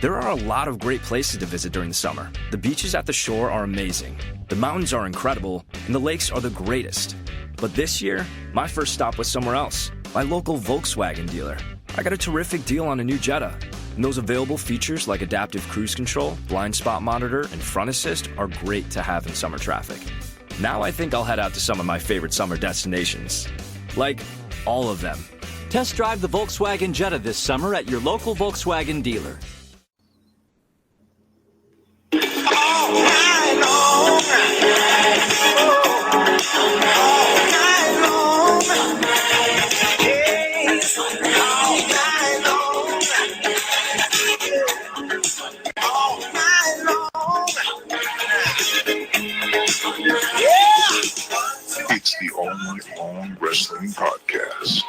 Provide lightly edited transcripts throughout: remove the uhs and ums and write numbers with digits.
There are a lot of great places to visit during the summer. The beaches at the shore are amazing. The mountains are incredible, and the lakes are the greatest. But this year, my first stop was somewhere else, my local Volkswagen dealer. I got a terrific deal on a new Jetta, and those available features like adaptive cruise control, blind spot monitor, and front assist are great to have in summer traffic. Now I think I'll head out to some of my favorite summer destinations. Like, all of them. Test drive the Volkswagen Jetta this summer at your local Volkswagen dealer. It's the All Night Long Wrestling Podcast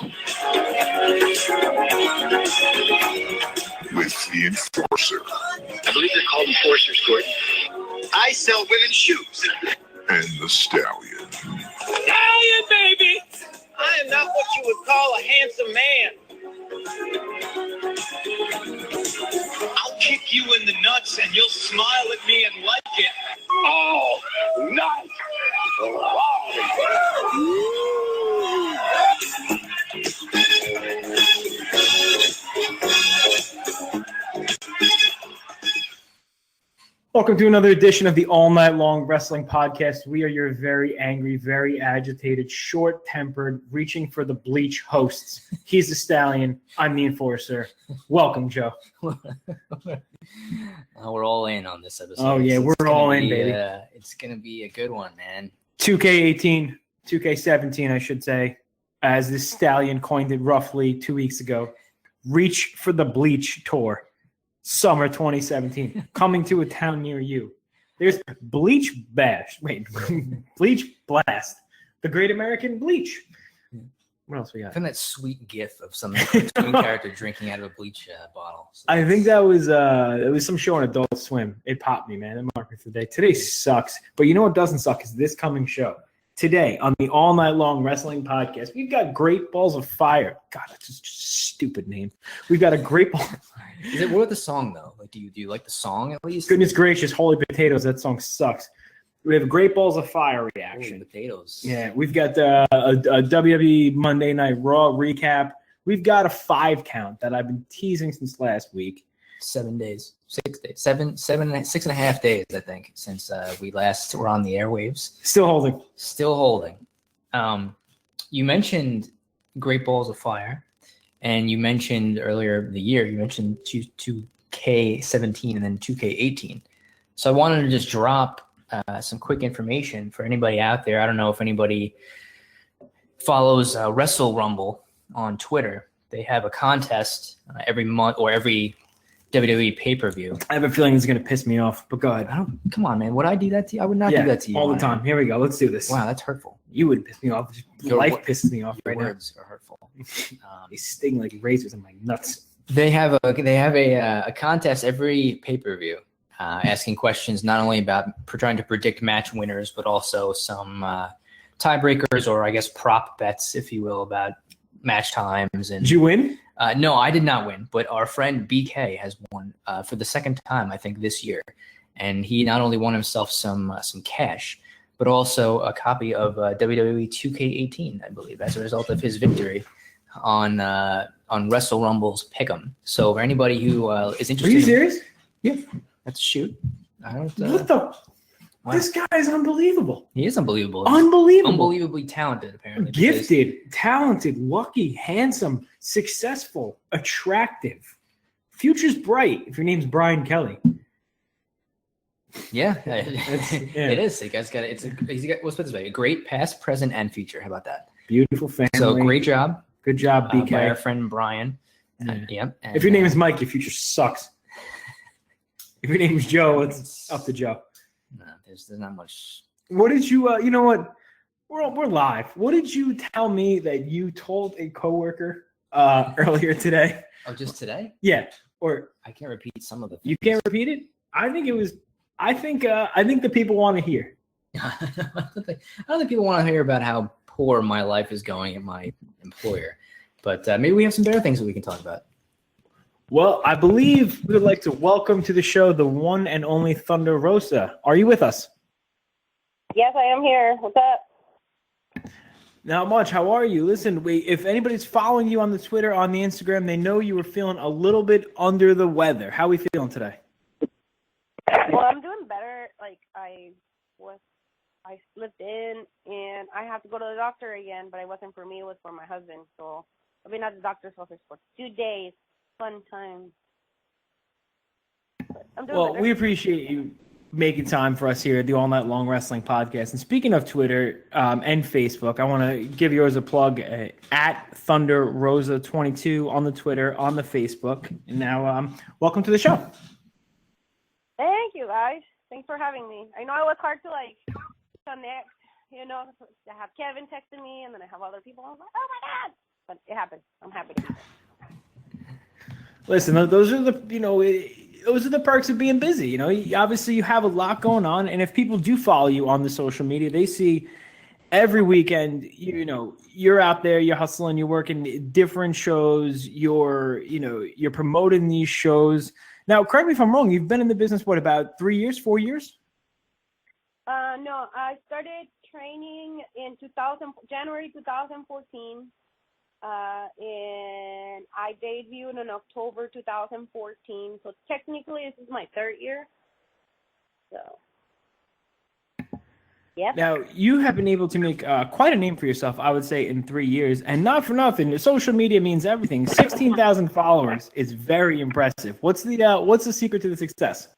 with the Enforcer. I believe they're called enforcers, Gordon. I sell women's shoes. And the Stallion. Stallion, baby! I am not what you would call a handsome man. I'll kick you in the nuts and you'll smile at me and like it. Oh, nice! Welcome to another edition of the All Night Long Wrestling Podcast. We are your very angry, very agitated, short-tempered, reaching for the bleach hosts. He's the Stallion. I'm the Enforcer. Welcome, Joe. We're all in on this episode. Oh, yeah, we're all in, baby. It's going to be a good one, man. 2K18, 2K17, I should say, as the Stallion coined it roughly 2 weeks ago. Reach for the Bleach Tour. Summer 2017, coming to a town near you. There's Bleach Blast, the Great American Bleach. What else we got? I found that sweet gif of some cartoon character drinking out of a bleach bottle. So I think that was it was some show on Adult Swim. It popped me, man. It marked me for the day. Today sucks, but you know what doesn't suck is this coming show. Today on the All Night Long Wrestling Podcast, we've got Great Balls of Fire. God, that's just a stupid name. We've got a Great Ball of Fire. What about the song, though? Like, do you like the song at least? Goodness gracious, holy potatoes, that song sucks. We have a Great Balls of Fire reaction. Holy potatoes. Yeah, we've got a WWE Monday Night Raw recap. We've got a 5 count that I've been teasing since last week. 7 days. 6 days. 6.5 days, I think, since we last were on the airwaves. Still holding. You mentioned Great Balls of Fire, and you mentioned earlier the year, you mentioned 2K17 and then 2K18. So I wanted to just drop some quick information for anybody out there. I don't know if anybody follows Wrestle Rumble on Twitter. They have a contest every month or every WWE pay-per-view. I have a feeling it's going to piss me off, but go ahead. Come on, man. Would I do that to you? I would not do that to you. All the time. Here we go. Let's do this. Wow, that's hurtful. You wouldn't piss me off. Life pisses me off right now. Words are hurtful. They sting like razors in my nuts. They have a contest every pay-per-view asking questions not only about trying to predict match winners, but also some tiebreakers or I guess prop bets, if you will, about match times. And did you win? No, I did not win, but our friend BK has won for the second time, I think, this year. And he not only won himself some cash, but also a copy of WWE 2K18, I believe, as a result of his victory on Wrestle Rumble's Pick'em. So for anybody who is interested, Are you serious? Yeah, let's shoot. I don't. What the? What? This guy is unbelievable. He is unbelievable. Unbelievably talented, apparently. Gifted, talented, lucky, handsome, successful, attractive. Future's bright if your name's Brian Kelly. Yeah, it is. He's got let's put it this way: a great past, present, and future. How about that? Beautiful family. So great job. Good job, BK. By our friend Brian. And if your name is Mike, your future sucks. If your name is Joe, it's up to Joe. No, there's not much. What did you? You know what? We're live. What did you tell me that you told a coworker earlier today? Oh, just today? Yeah. Or I can't repeat some of the things. You can't repeat it? I think the people want to hear. I don't think people want to hear about how poor my life is going at my employer. But maybe we have some better things that we can talk about. Well, I believe we would like to welcome to the show the one and only Thunder Rosa. Are you with us? Yes, I am here. What's up? Not much. How are you? Listen, if anybody's following you on the Twitter, on the Instagram, they know you were feeling a little bit under the weather. How are we feeling today? Well, I'm doing better. Like I slipped in and I have to go to the doctor again, but it wasn't for me, it was for my husband. So I've been at the doctor's office for 2 days. Fun time. But I'm doing better. We appreciate you making time for us here at the All Night Long Wrestling Podcast. And speaking of Twitter and Facebook, I want to give yours a plug at Thunder Rosa 22 on the Twitter, on the Facebook. And now, welcome to the show. Thank you, guys. Thanks for having me. I know it was hard to connect. I have Kevin texting me, and then I have other people. I was like, oh my god! But it happened. I'm happy to be here. Listen, those are the perks of being busy. Obviously you have a lot going on, and if people do follow you on the social media, they see every weekend. You're out there, you're hustling, you're working different shows, you're promoting these shows. Now, correct me if I'm wrong. You've been in the business about 3 years, 4 years? No, I started training in January 2014. And I debuted in October 2014. So technically, this is my 3rd year. So, yeah. Now, you have been able to make quite a name for yourself, I would say, in 3 years. And not for nothing, social media means everything. 16,000 followers is very impressive. What's the secret to the success?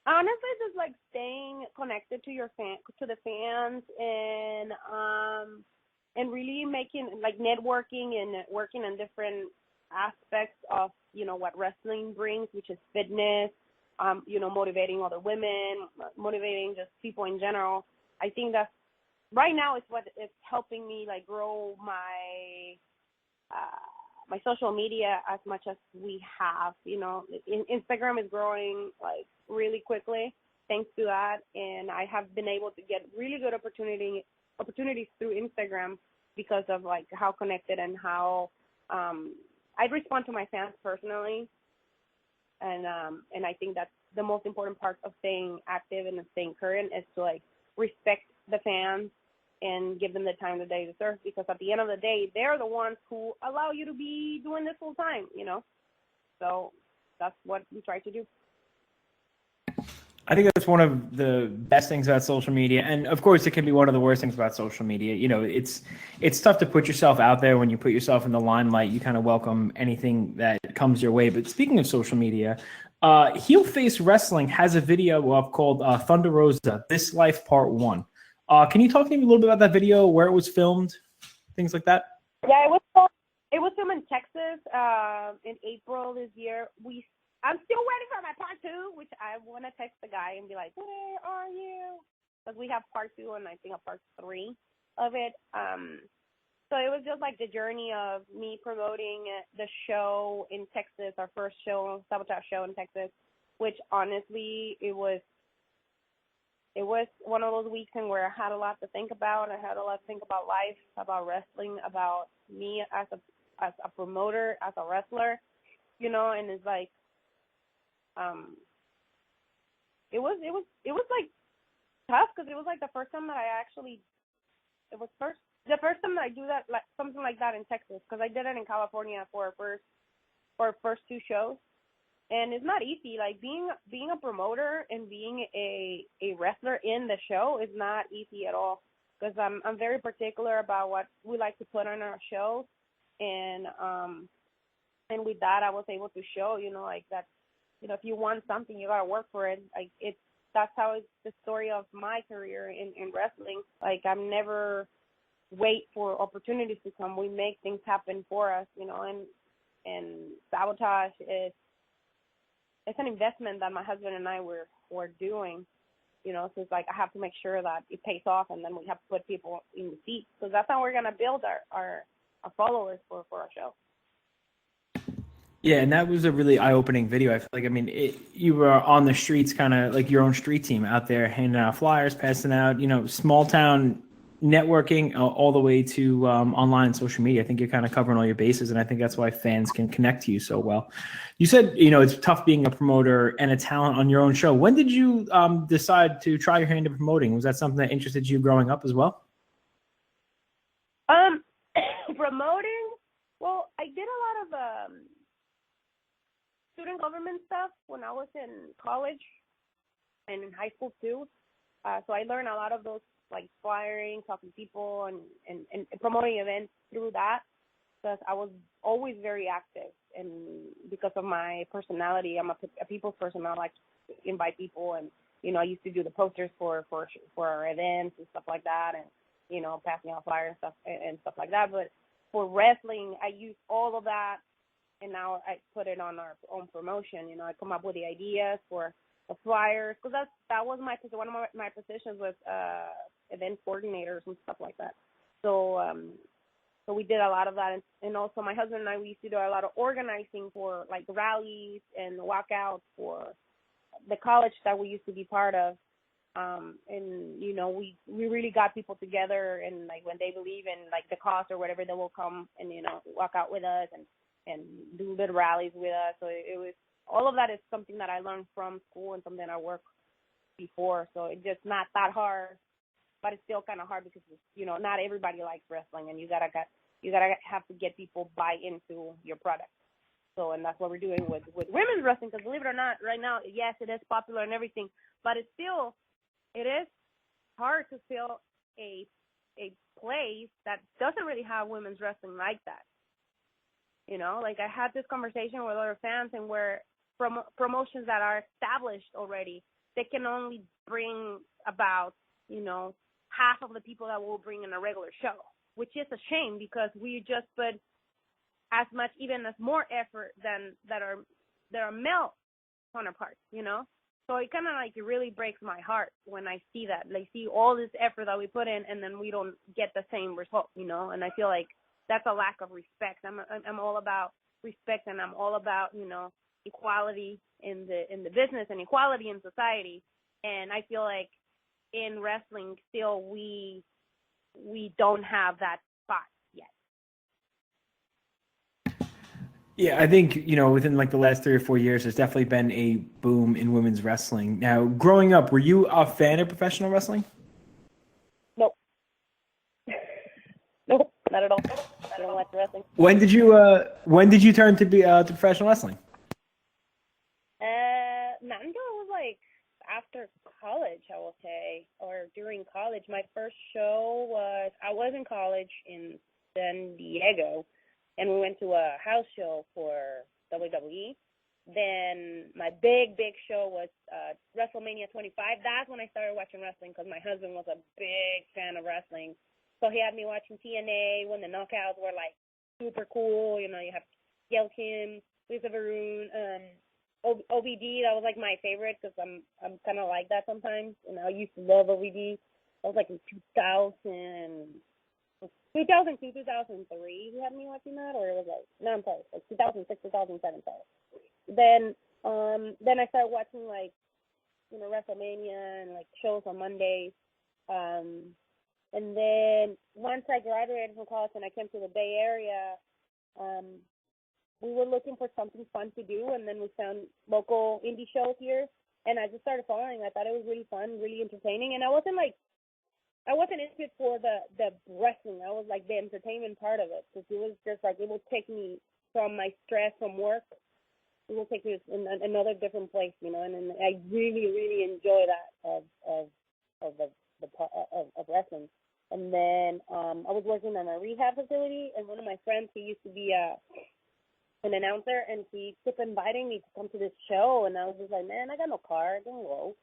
Honestly, just staying connected to the fans, and really making networking and working on different aspects of what wrestling brings, which is fitness, motivating other women, motivating just people in general. I think that's right now it's what is helping me grow my my social media as much as we have. Instagram is growing really quickly thanks to that, and I have been able to get really good opportunities through Instagram because of how connected and how I respond to my fans personally, and I think that's the most important part of staying active and staying current is to respect the fans and give them the time that they deserve, because at the end of the day, they're the ones who allow you to be doing this full time, So that's what we try to do. I think that's one of the best things about social media, and of course, it can be one of the worst things about social media. It's tough to put yourself out there. When you put yourself in the limelight, you kind of welcome anything that comes your way. But speaking of social media, Heel Face Wrestling has a video called Thunder Rosa: This Life Part 1. Can you talk to me a little bit about that video, where it was filmed, things like that? Yeah, it was filmed in Texas in April this year. I'm still waiting for my part 2, which I want to text the guy and be like, where are you? Because we have part 2 and I think a part 3 of it. So it was just the journey of me promoting the show in Texas, our first show, Sabotage show in Texas, which honestly, it was one of those weeks where I had a lot to think about. I had a lot to think about life, about wrestling, about me as a promoter, as a wrestler, and it's it was tough because it was the first time that the first time that I do that, something like that in Texas, because I did it in California for our first 2 shows, and it's not easy. Being a promoter and being a wrestler in the show is not easy at all, because I'm very particular about what we like to put on our shows, and with that I was able to show that. If you want something, you gotta work for it. That's how it's the story of my career in wrestling. I'm never wait for opportunities to come. We make things happen for us, and Sabotage it's an investment that my husband and I were doing, so it's I have to make sure that it pays off, and then we have to put people in the seats. So that's how we're gonna build our followers for our show. Yeah, and that was a really eye-opening video. I feel you were on the streets, kind of like your own street team out there, handing out flyers, passing out, small town networking all the way to online and social media. I think you're kind of covering all your bases, and I think that's why fans can connect to you so well. You said, it's tough being a promoter and a talent on your own show. When did you decide to try your hand at promoting? Was that something that interested you growing up as well? Promoting? Well, I did a lot of student government stuff when I was in college and in high school too. So I learned a lot of those, like flyering, talking to people, and promoting events through that, because I was always very active. And because of my personality, I'm a people's person. I like to invite people, and I used to do the posters for our events and stuff like that, and passing out flyers and stuff like that. But for wrestling, I use all of that, and now I put it on our own promotion. I come up with the ideas for the flyers, because that was one of my positions was event coordinators and stuff like that. So we did a lot of that, and also my husband and I, we used to do a lot of organizing for like rallies and walkouts for the college that we used to be part of. And we really got people together, and like when they believe in like the cause or whatever, they will come and walk out with us and do little rallies with us. So it was, all of that is something that I learned from school and something I worked before. So it's just not that hard, but it's still kind of hard because not everybody likes wrestling, and you gotta have to get people buy into your product. So, and that's what we're doing with women's wrestling, because believe it or not, right now, yes, it is popular and everything, but it is hard to fill a place that doesn't really have women's wrestling like that. Like I had this conversation with other fans, and where promotions that are established already, they can only bring about, half of the people that will bring in a regular show, which is a shame, because we just put as much, even as more effort than that are male counterparts, So it kind of like, it really breaks my heart when I see that. Like, see all this effort that we put in, and then we don't get the same result, And I feel like that's a lack of respect. I'm all about respect, and I'm all about, equality in the business and equality in society. And I feel like in wrestling still we don't have that spot yet. Yeah, I think, within like the last 3 or 4 years, there's definitely been a boom in women's wrestling. Now, growing up, were you a fan of professional wrestling? Nope. Nope, not at all. I don't watch wrestling. When did you turn to professional wrestling? Not until it was like after college, I will say, or during college. My first show was, I was in college in San Diego, and we went to a house show for WWE. Then my big show was WrestleMania 25. That's when I started watching wrestling, because my husband was a big fan of wrestling. So he had me watching TNA when the knockouts were like super cool. You have Gail Kim, Lisa Varoon, OVD. That was like my favorite, because I'm kind of like that sometimes. And I used to love OVD. That was like in 2002, 2003. You had me watching that, or it was like 2006, 2007. Then I started watching like WrestleMania and like shows on Mondays. And then once I graduated from college and I came to the Bay Area, we were looking for something fun to do, and then we found local indie shows here, and I just started following. I thought it was really fun, really entertaining, and I wasn't into it for the wrestling. I was like the entertainment part of it, because it was just like, it will take me from my stress from work. It will take me in another different place, and I really, really enjoy that of wrestling. And then I was working on a rehab facility, and one of my friends, he used to be an announcer, and he kept inviting me to come to this show, and I was just like, man, I got no car, I don't go.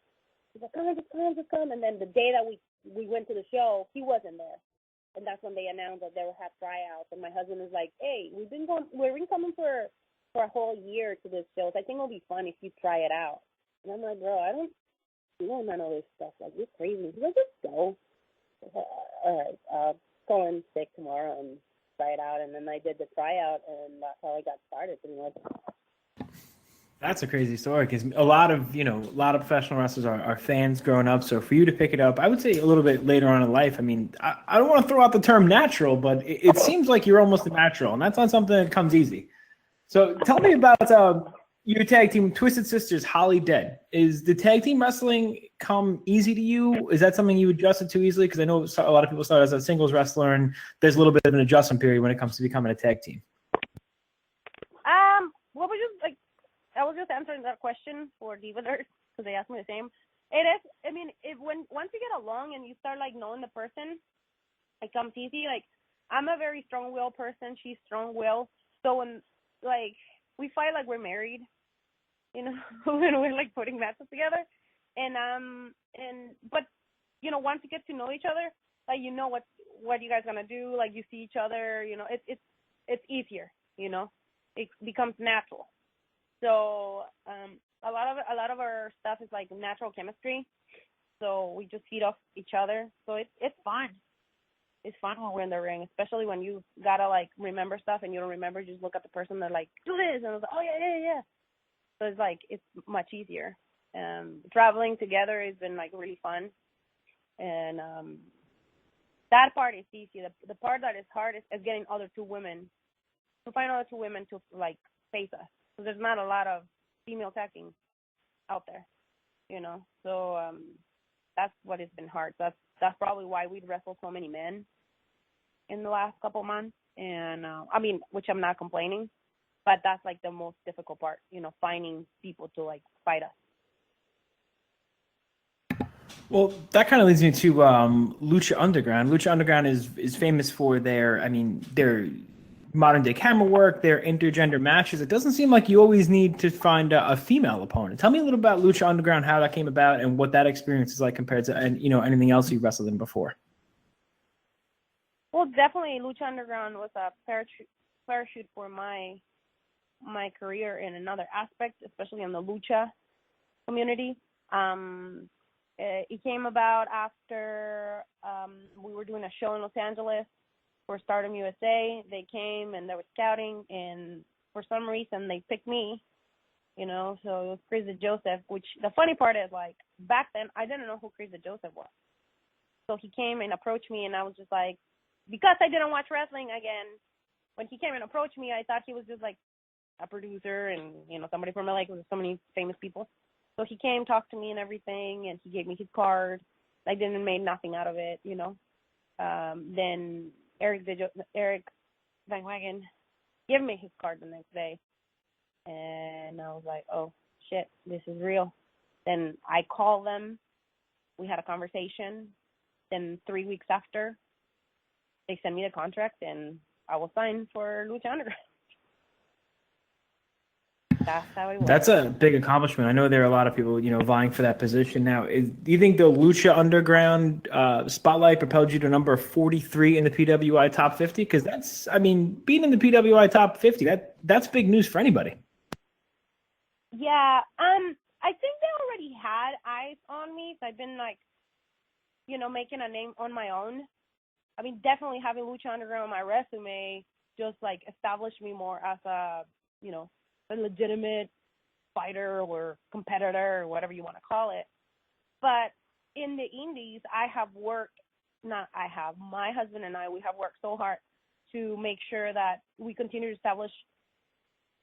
He's like, just come. And then the day that we went to the show, he wasn't there, and that's when they announced that they would have tryouts. And my husband was like, hey, we've been coming for a whole year to this show, so I think it'll be fun if you try it out. And I'm like, bro, I don't do none of this stuff. Like, you're crazy. He's like, just go. All right, I'll go in sick tomorrow and try it out. And then I did the tryout, and that's how I got started, pretty much. That's a crazy story because a lot of professional wrestlers are fans growing up. So for you to pick it up, I would say a little bit later on in life. I mean, I don't want to throw out the term natural, but it seems like you're almost a natural, and that's not something that comes easy. So tell me about your tag team, Twisted Sisters, Holly Dead. Is the tag team wrestling come easy to you? Is that something you adjusted to easily? Because I know a lot of people start as a singles wrestler, and there's a little bit of an adjustment period when it comes to becoming a tag team. What was just like? I was just answering that question for Diva-Nerd because they asked me the same. It is. I mean, once you get along and you start like knowing the person, it comes easy. Like I'm a very strong-willed person. She's strong-willed. So when like we fight like we're married, you know, when we're like putting matches together, but you know, once you get to know each other, like you know what you guys gonna do. Like you see each other, you know, it's easier. You know, it becomes natural. So a lot of our stuff is like natural chemistry. So we just feed off each other. So it's fun. It's fun when we're in the ring, especially when you gotta like remember stuff and you don't remember. Just look at the person. They're like, do this, and I was like, oh yeah. So it's like it's much easier. Traveling together has been like really fun, and that part is easy. The part that is hard is getting to find other two women to like face us. So there's not a lot of female tag teams out there, you know. So that's what has been hard. That's probably why we'd wrestled so many men in the last couple months. And I mean, which I'm not complaining, but that's like the most difficult part, you know, finding people to like fight us. Well, that kind of leads me to Lucha Underground. Lucha Underground is famous for their modern day camera work, their intergender matches. It doesn't seem like you always need to find a female opponent. Tell me a little about Lucha Underground, how that came about, and what that experience is like compared to anything else you've wrestled in before. Well, definitely Lucha Underground was a parachute for my career in another aspect, especially in the lucha community. It came about after we were doing a show in Los Angeles for Stardom USA. They came and they were scouting, and for some reason they picked me, you know. So it was Chris Joseph, which the funny part is, like, back then I didn't know who Chris Joseph was. So he came and approached me, and I was just like, because I didn't watch wrestling again, when he came and approached me, I thought he was just like a producer and, you know, somebody from LA, because there's so many famous people. So he came, talked to me and everything, and he gave me his card. I didn't make nothing out of it, you know. Then Eric Van Wagen gave me his card the next day, and I was like, oh shit, this is real. Then I called them. We had a conversation. Then 3 weeks after, they sent me the contract, and I was signed for Lucha Underground. That's how it was. That's a big accomplishment. I know there are a lot of people, vying for that position now. Do you think the Lucha Underground spotlight propelled you to number 43 in the PWI Top 50? Because being in the PWI Top 50, that's big news for anybody. Yeah, I think they already had eyes on me. So I've been making a name on my own. I mean, definitely having Lucha Underground on my resume just established me more as a legitimate fighter or competitor or whatever you want to call it. But in the indies, my husband and I, we have worked so hard to make sure that we continue to establish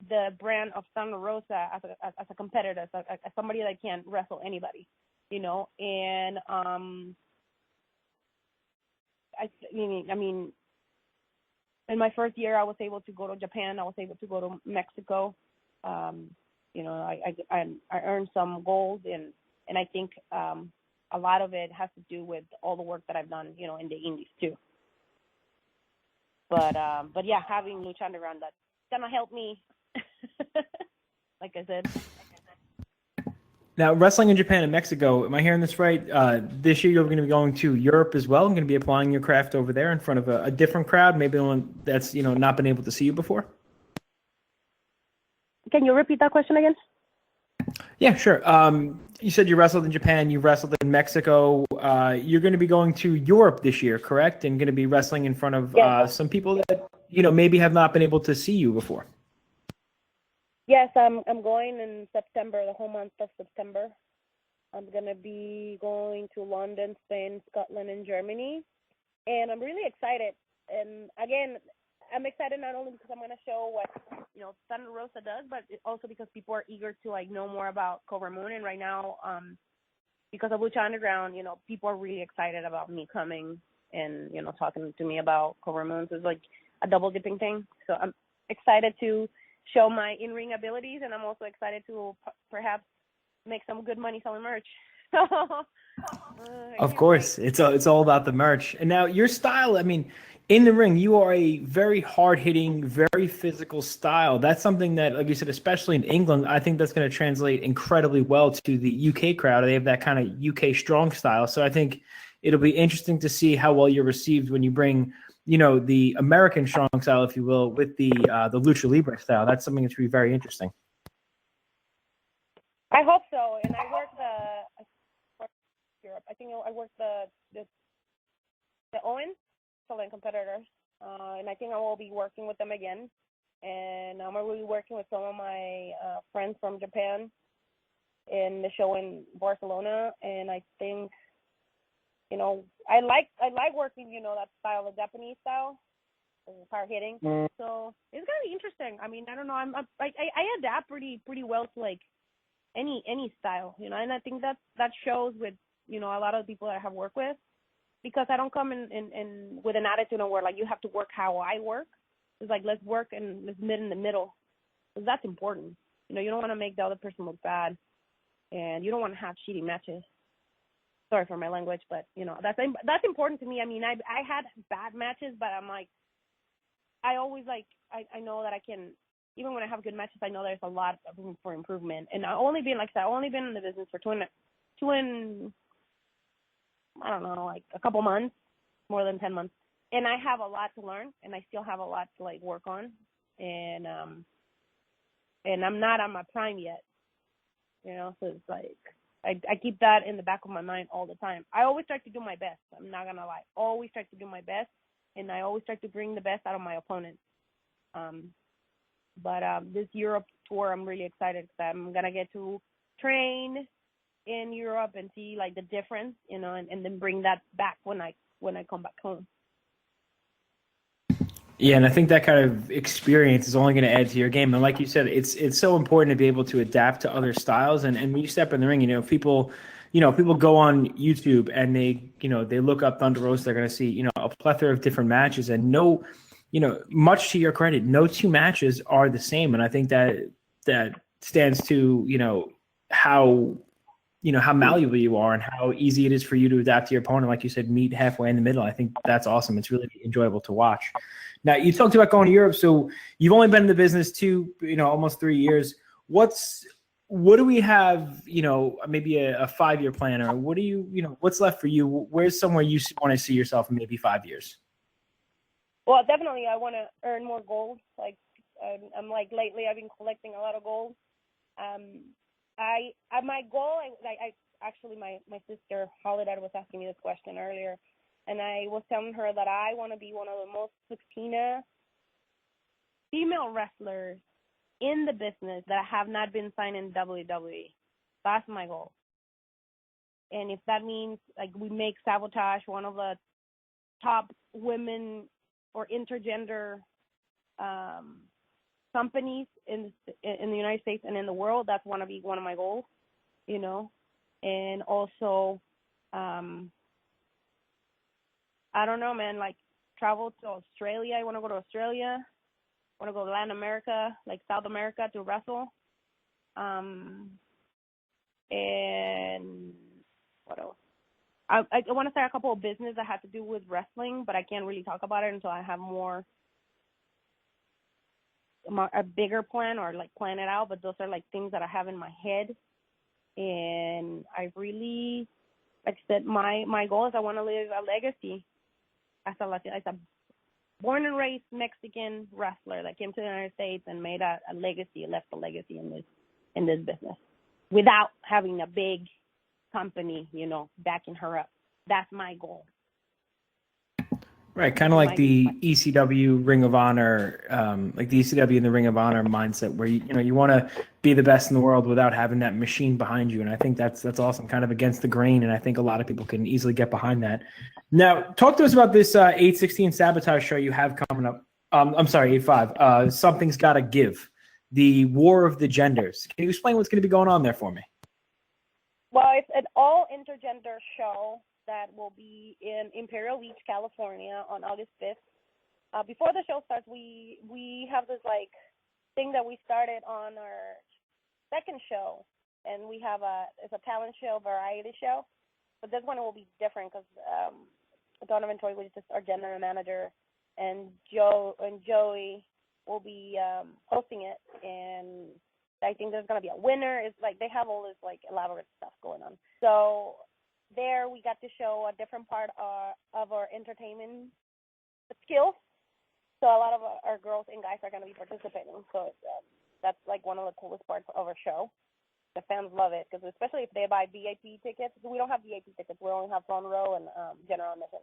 the brand of Thunder Rosa as a competitor, as somebody that can wrestle anybody, and in my first year, I was able to go to Japan. I was able to go to Mexico. I earned some gold, and I think a lot of it has to do with all the work that I've done, in the indies too. But yeah, having Lucha Underground, that's gonna help me. Like I said. Now, wrestling in Japan and Mexico, am I hearing this right? This year you're going to be going to Europe as well. I'm going to be applying your craft over there in front of a different crowd, maybe one that's not been able to see you before. Can you repeat that question again? Yeah, sure. You said you wrestled in Japan, you wrestled in Mexico. You're going to be going to Europe this year, correct? And going to be wrestling in front of some people that maybe have not been able to see you before. Yes, I'm going in September, the whole month of September. I'm gonna be going to London, Spain, Scotland, and Germany, and I'm really excited. And again, I'm excited not only because I'm gonna show what Thunder Rosa does, but also because people are eager to like know more about Cobra Moon. And right now, because of Lucha Underground, people are really excited about me coming and talking to me about Cobra Moon. So it's like a double dipping thing. So I'm excited to show my in-ring abilities, and I'm also excited to perhaps make some good money selling merch. Of course, it's all about the merch. And now your style, I mean, in the ring, you are a very hard-hitting, very physical style. That's something that, like you said, especially in England, I think that's going to translate incredibly well to the UK crowd. They have that kind of UK strong style. So I think it'll be interesting to see how well you're received when you bring, the American strong style, if you will, with the Lucha Libre style. That's something that's really very interesting. I hope so. And I work Europe. I think I worked the Owen, Southern competitors, and I think I will be working with them again. And I'm really working with some of my friends from Japan in the show in Barcelona. And I think, I like working, that style, the Japanese style, hard hitting. So it's gonna be interesting. I mean, I don't know. I adapt pretty well to like any style, and I think that shows with a lot of the people that I have worked with, because I don't come in with an attitude where like you have to work how I work. It's like let's work and let's meet in the middle, because that's important. You don't want to make the other person look bad, and you don't want to have shitty matches. Sorry for my language, but that's important to me. I mean, I had bad matches, but I'm like, I always like I know that I can. Even when I have good matches, I know there's a lot of room for improvement. And I've only been in the business for I don't know, like a couple months, more than 10 months. And I have a lot to learn, and I still have a lot to like work on. And I'm not on my prime yet, so it's like I keep that in the back of my mind all the time. I always try to do my best. I'm not gonna lie. Always try to do my best, and I always try to bring the best out of my opponents. But this Europe tour, I'm really excited because I'm gonna get to train in Europe and see like the difference, and then bring that back when I come back home. Yeah, and I think that kind of experience is only going to add to your game. And like you said, it's so important to be able to adapt to other styles. And when you step in the ring, people go on YouTube and they look up Thunder Rosa, they're going to see, a plethora of different matches, and much to your credit, no two matches are the same. And I think that stands to, how malleable you are and how easy it is for you to adapt to your opponent. Like you said, meet halfway in the middle. I think that's awesome. It's really enjoyable to watch. Now, you talked about going to Europe, so you've only been in the business almost 3 years. What do we have, maybe a 5-year plan, or what do what's left for you? Where's somewhere you want to see yourself in maybe 5 years? Well, definitely, I want to earn more gold. Like, I'm like lately, I've been collecting a lot of gold. My goal, actually, my sister Holiday was asking me this question earlier, and I was telling her that I want to be one of the most Latina female wrestlers in the business that have not been signed in WWE. That's my goal. And if that means like we make Sabotage one of the top women or intergender companies in the United States and in the world, that's want to be one of my goals, And also, I don't know, man, like travel to Australia. I want to go to Australia. I want to go to Latin America, like South America, to wrestle. And what else? I want to start a couple of business that have to do with wrestling, but I can't really talk about it until I have a bigger plan, or like plan it out. But those are like things that I have in my head. And I really, like I said, my goal is I want to leave a legacy as a born and raised Mexican wrestler that came to the United States and made a legacy, left a legacy in this business without having a big company, backing her up. That's my goal. Right, kind of like the ECW Ring of Honor, like the ECW and the Ring of Honor mindset, where you want to be the best in the world without having that machine behind you, and I think that's awesome, kind of against the grain, and I think a lot of people can easily get behind that. Now, talk to us about this 816 Sabotage show you have coming up. I'm sorry, 85. Something's Gotta Give, the War of the Genders. Can you explain what's going to be going on there for me? Well, it's an all intergender show that will be in Imperial Beach, California on August 5th. Before the show starts, we have this like thing that we started on our second show, and it's a talent show, variety show. But this one will be different because Donovan Toy, which is our general manager, and Joey will be hosting it, and I think there's gonna be a winner. It's like they have all this like elaborate stuff going on. So there we got to show a different part of our entertainment skills. So a lot of our girls and guys are gonna be participating. So that's like one of the coolest parts of our show. The fans love it because especially if they buy VIP tickets. We don't have VIP tickets. We only have front row and general admission.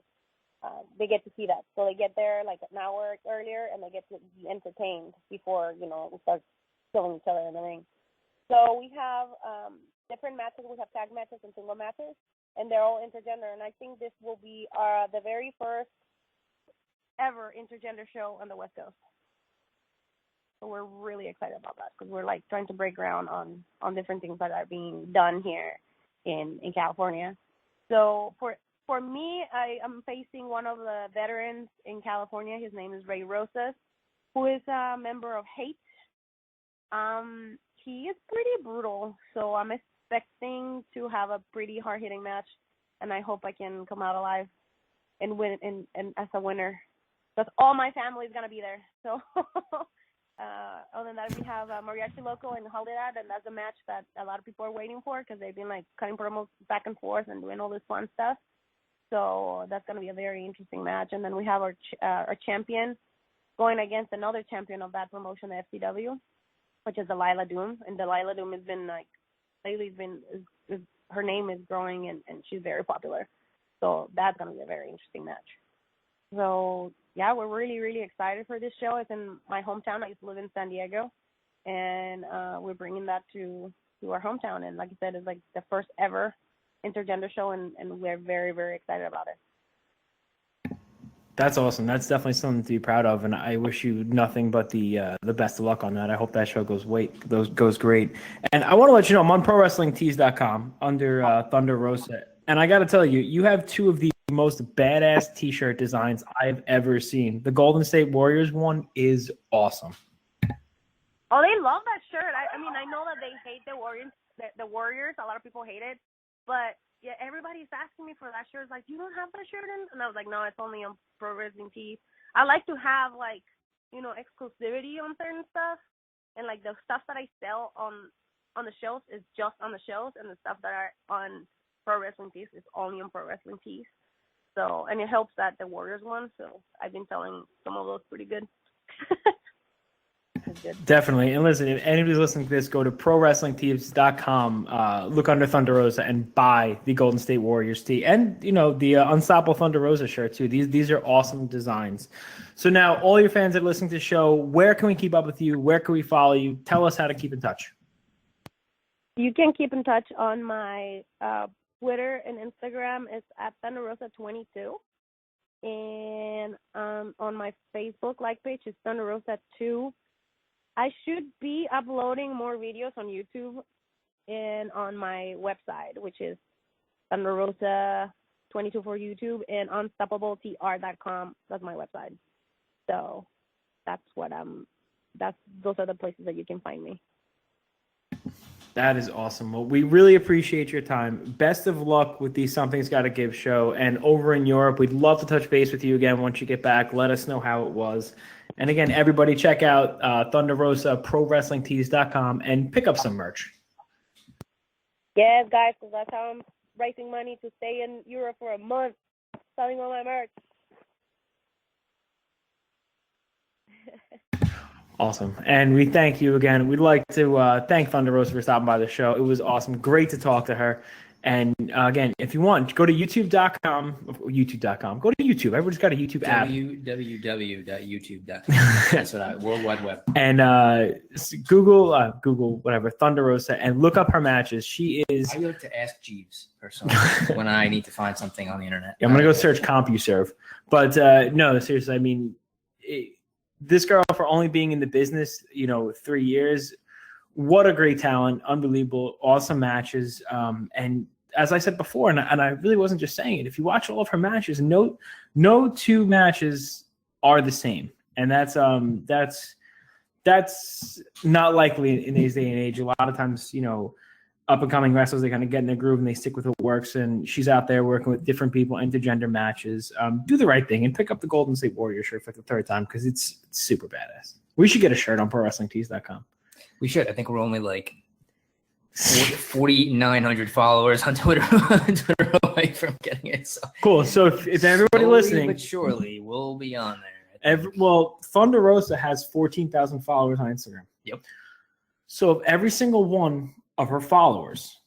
They get to see that. So they get there like an hour earlier, and they get to be entertained before we start killing each other in the ring. So we have different matches. We have tag matches and single matches, and they're all intergender. And I think this will be the very first ever intergender show on the West Coast. So we're really excited about that because we're like trying to break ground on different things that are being done here in California. So for me, I am facing one of the veterans in California. His name is Ray Rosas, who is a member of Hate. He is pretty brutal, so I'm expecting to have a pretty hard-hitting match, and I hope I can come out alive and win and as a winner. Because all my family is gonna be there. So other than that, we have Mariachi Loco and Holiday, and that's a match that a lot of people are waiting for because they've been like cutting promos back and forth and doing all this fun stuff. So that's gonna be a very interesting match. And then we have our champion going against another champion of that promotion, the FCW, which is Delilah Doom. And Delilah Doom has been like lately her name is growing and she's very popular. So that's gonna be a very interesting match. So yeah, we're really, really excited for this show. It's in my hometown. I used to live in San Diego, and we're bringing that to our hometown. And like I said, it's like the first ever intergender show, and we're very, very excited about it. That's awesome. That's definitely something to be proud of, and I wish you nothing but the best of luck on that. I hope that show goes great. And I want to let you know I'm on ProWrestlingTees.com under Thunder Rosa, and I got to tell you, you have two of the most badass T-shirt designs I've ever seen. The Golden State Warriors one is awesome. Oh, they love that shirt. I mean, I know that they hate the Warriors. The Warriors, a lot of people hate it, but yeah, everybody's asking me for that shirt. It's like, you don't have that shirt in? And I was like, no, it's only on Pro Wrestling Tees. I like to have like, exclusivity on certain stuff, and like the stuff that I sell on the shows is just on the shows, and the stuff that are on Pro Wrestling Tees is only on Pro Wrestling Tees. So, and it helps that the Warriors won. So I've been selling some of those pretty good. Definitely. And listen, if anybody's listening to this, go to ProWrestlingTees.com, look under Thunder Rosa and buy the Golden State Warriors tee and, the Unstoppable Thunder Rosa shirt too. These are awesome designs. So now all your fans that are listening to the show, where can we keep up with you? Where can we follow you? Tell us how to keep in touch. You can keep in touch on my Twitter and Instagram is at Thunder Rosa 22, and on my Facebook like page is Thunder Rosa 2. I should be uploading more videos on YouTube and on my website, which is Thunder Rosa 22 for YouTube, and unstoppabletr.com. That's my website. So those are the places that you can find me. That is awesome. Well, we really appreciate your time. Best of luck with the Something's Gotta Give show. And over in Europe, we'd love to touch base with you again once you get back. Let us know how it was. And again, everybody check out Thunder Rosa, ProWrestlingTees.com, and pick up some merch. Yes, guys, because that's how I'm raising money to stay in Europe for a month, selling all my merch. Awesome. And we thank you again. We'd like to thank Thunder Rosa for stopping by the show. It was awesome. Great to talk to her. And again, if you want, go to youtube.com. Go to YouTube. Everybody's got a YouTube app. www.youtube.com. That's what World Wide Web. And Google whatever Thunder Rosa and look up her matches. She is. I like to ask Jeeves personally when I need to find something on the internet. I'm gonna go search CompuServe. But no, seriously, I mean, this girl for only being in the business, 3 years. What a great talent, unbelievable, awesome matches. And as I said before, and I really wasn't just saying it, if you watch all of her matches, no two matches are the same. And that's not likely in today's day and age. A lot of times, up and coming wrestlers, they kind of get in their groove and they stick with what works. And she's out there working with different people, intergender matches. Do the right thing and pick up the Golden State Warrior shirt for the third time because it's super badass. We should get a shirt on ProWrestlingTees.com. We should. I think we're only like 4,900 followers on Twitter, away from getting it. So cool. So if everybody listening, but surely we'll be on there. Thunder Rosa has 14,000 followers on Instagram. Yep. So if every single one of her followers,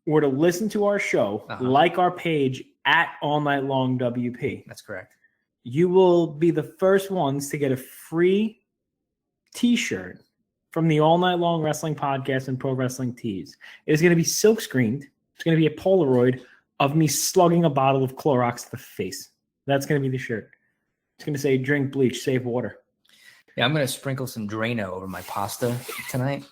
were to listen to our show, like our page at All Night Long WP, that's correct. You will be the first ones to get a free T-shirt from the All Night Long Wrestling Podcast and Pro Wrestling Tees. It's going to be silk screened. It's going to be a Polaroid of me slugging a bottle of Clorox to the face. That's going to be the shirt. It's going to say, drink bleach, save water. Yeah, I'm going to sprinkle some Drano over my pasta tonight.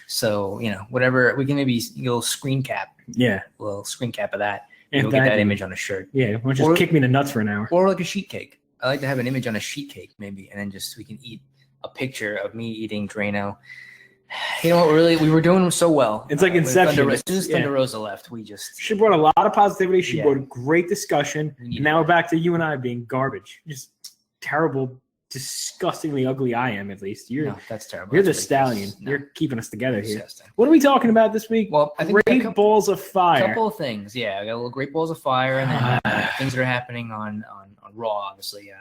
So, whatever, we can maybe a little screen cap. Yeah. A little screen cap of that. And we'll get that image on a shirt. Yeah, why don't you just kick me in the nuts for an hour? Or like a sheet cake. I like to have an image on a sheet cake maybe, and then we can eat a picture of me eating Drano. You know what? Really, we were doing so well. It's like Inception. As soon as Thunder Rosa left, she brought a lot of positivity. She brought great discussion. And now we're back to you and I being garbage. Just terrible, disgustingly ugly. I am, at least. No, that's terrible. You're the stallion. No. You're keeping us together here. Disgusting. What are we talking about this week? Well, I think Great Balls of Fire. A couple of things. Yeah, I got a little Great Balls of Fire, and then things that are happening on Raw, obviously.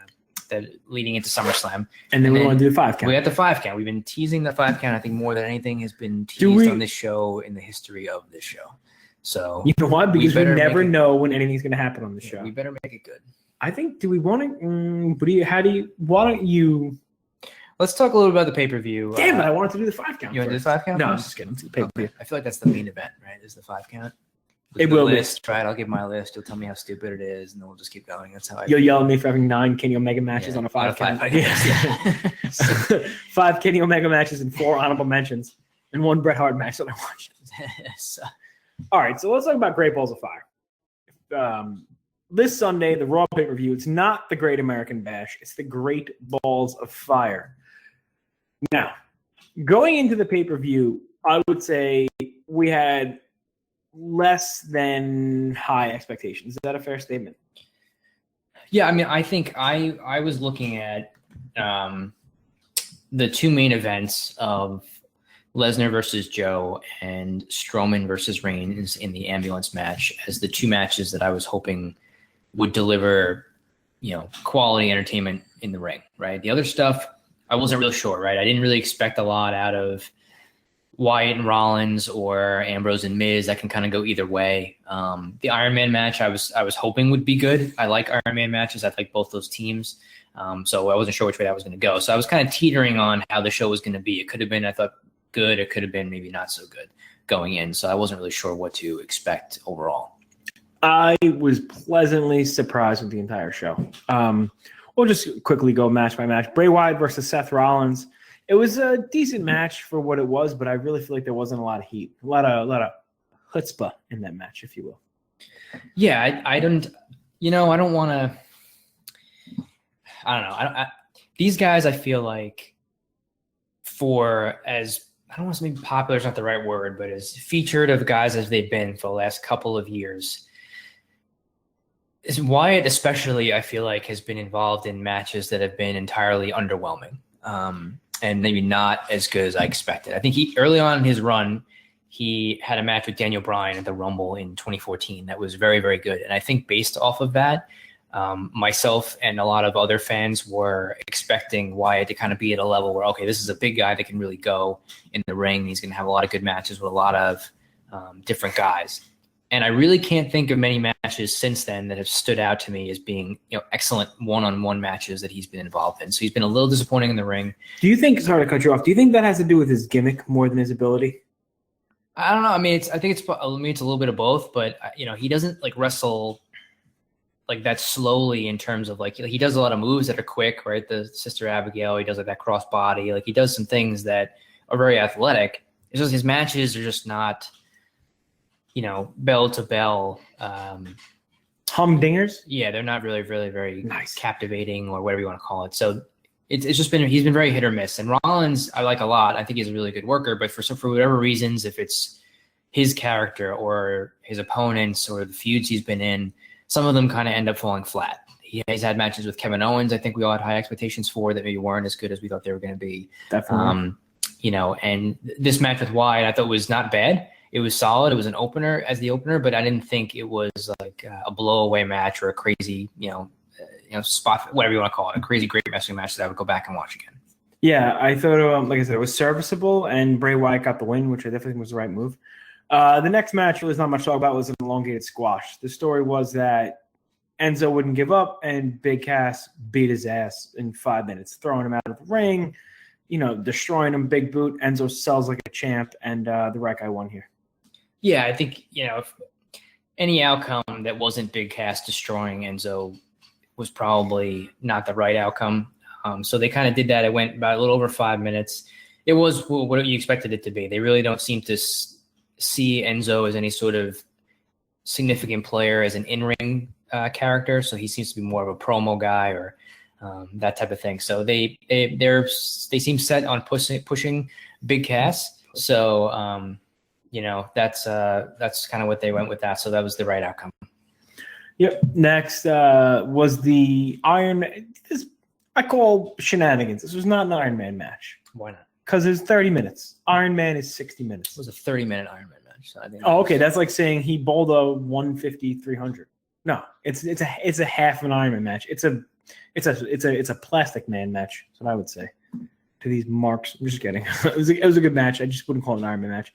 That leading into SummerSlam. And then we want to do the 5 count. We got the 5 count. We've been teasing the 5 count. I think more than anything has been teased on this show in the history of this show. So you know what? Because we never know when anything's going to happen on the show. We better make it good. I think. Do we want to? Why don't you? Let's talk a little about the pay-per-view. Damn it! I wanted to do the 5 count. You want to do the 5 count? No, I'm just kidding. Okay. I feel like that's the main event, right? Is the 5 count? It will list, right? I'll give my list. You'll tell me how stupid it is, and then we'll just keep going. That's how You'll yell at me for having 9 Kenny Omega matches on a 5 count. 5 Kenny Omega matches and 4 honorable mentions, and 1 Bret Hart match that I watched. All right, so let's talk about Great Balls of Fire. This Sunday, the Raw pay-per-view. It's not the Great American Bash. It's the Great Balls of Fire. Now, going into the pay-per-view, I would say we had less than high expectations. Is that a fair statement? Yeah, I mean, I think I was looking at the 2 main events of Lesnar versus Joe and Strowman versus Reigns in the ambulance match as the 2 matches that I was hoping would deliver, quality entertainment in the ring, right? The other stuff, I wasn't real sure, right? I didn't really expect a lot out of Wyatt and Rollins or Ambrose and Miz. That can kind of go either way. The Iron Man match I was hoping would be good. I like Iron Man matches. I like both those teams. So I wasn't sure which way that was going to go. So I was kind of teetering on how the show was going to be. It could have been, I thought, good. It could have been maybe not so good going in. So I wasn't really sure what to expect overall. I was pleasantly surprised with the entire show. We'll just quickly go match by match. Bray Wyatt versus Seth Rollins. It was a decent match for what it was, but I really feel like there wasn't a lot of heat, a lot of chutzpah in that match, if you will. Yeah, I don't want to. I don't know. These guys, I feel like, for as I don't want to say popular is not the right word, but as featured of guys as they've been for the last couple of years. Wyatt, especially, I feel like, has been involved in matches that have been entirely underwhelming. And maybe not as good as I expected. I think early on in his run, he had a match with Daniel Bryan at the Rumble in 2014 that was very, very good. And I think based off of that, myself and a lot of other fans were expecting Wyatt to kind of be at a level where, okay, this is a big guy that can really go in the ring. He's going to have a lot of good matches with a lot of different guys. And I really can't think of many matches since then that have stood out to me as being, excellent one-on-one matches that he's been involved in. So he's been a little disappointing in the ring. Do you think, sorry to cut you off, do you think that has to do with his gimmick more than his ability? I don't know. I mean, I think it's a little bit of both, but he doesn't like wrestle like that slowly in terms of like he does a lot of moves that are quick, right? The Sister Abigail, he does like that cross body, like he does some things that are very athletic. It's just his matches are just not, bell to bell. Humdingers? Yeah, they're not really, really very nice, captivating or whatever you want to call it. So it's just he's been very hit or miss. And Rollins, I like a lot. I think he's a really good worker, but for whatever reasons, if it's his character or his opponents or the feuds he's been in, some of them kind of end up falling flat. He's had matches with Kevin Owens. I think we all had high expectations for that maybe weren't as good as we thought they were going to be. Definitely. And this match with Wyatt, I thought was not bad. It was solid. It was an opener as the opener, but I didn't think it was like a blow-away match or a crazy, spot, whatever you want to call it, a crazy great wrestling match that I would go back and watch again. Yeah, I thought, like I said, it was serviceable, and Bray Wyatt got the win, which I definitely think was the right move. The next match, really, there's not much to talk about, was an elongated squash. The story was that Enzo wouldn't give up, and Big Cass beat his ass in 5 minutes, throwing him out of the ring, destroying him, big boot. Enzo sells like a champ, and the right guy won here. Yeah, I think, if any outcome that wasn't Big Cass destroying Enzo was probably not the right outcome. So they kind of did that. It went about a little over 5 minutes. It was what you expected it to be. They really don't seem to see Enzo as any sort of significant player as an in-ring character. So he seems to be more of a promo guy or that type of thing. So they seem set on pushing Big Cass. So that's kind of what they went with that. So that was the right outcome. Yep. Next was the Iron Man. This I call shenanigans. This was not an Iron Man match. Why not? Because it was 30 minutes. Iron Man is 60 minutes. It was a 30-minute Iron Man match. So I think okay. That's like saying he bowled a 150-300. No, it's a half an Iron Man match. It's a plastic man match. That's what I would say to these marks. I'm just kidding. it was a good match. I just wouldn't call it an Iron Man match.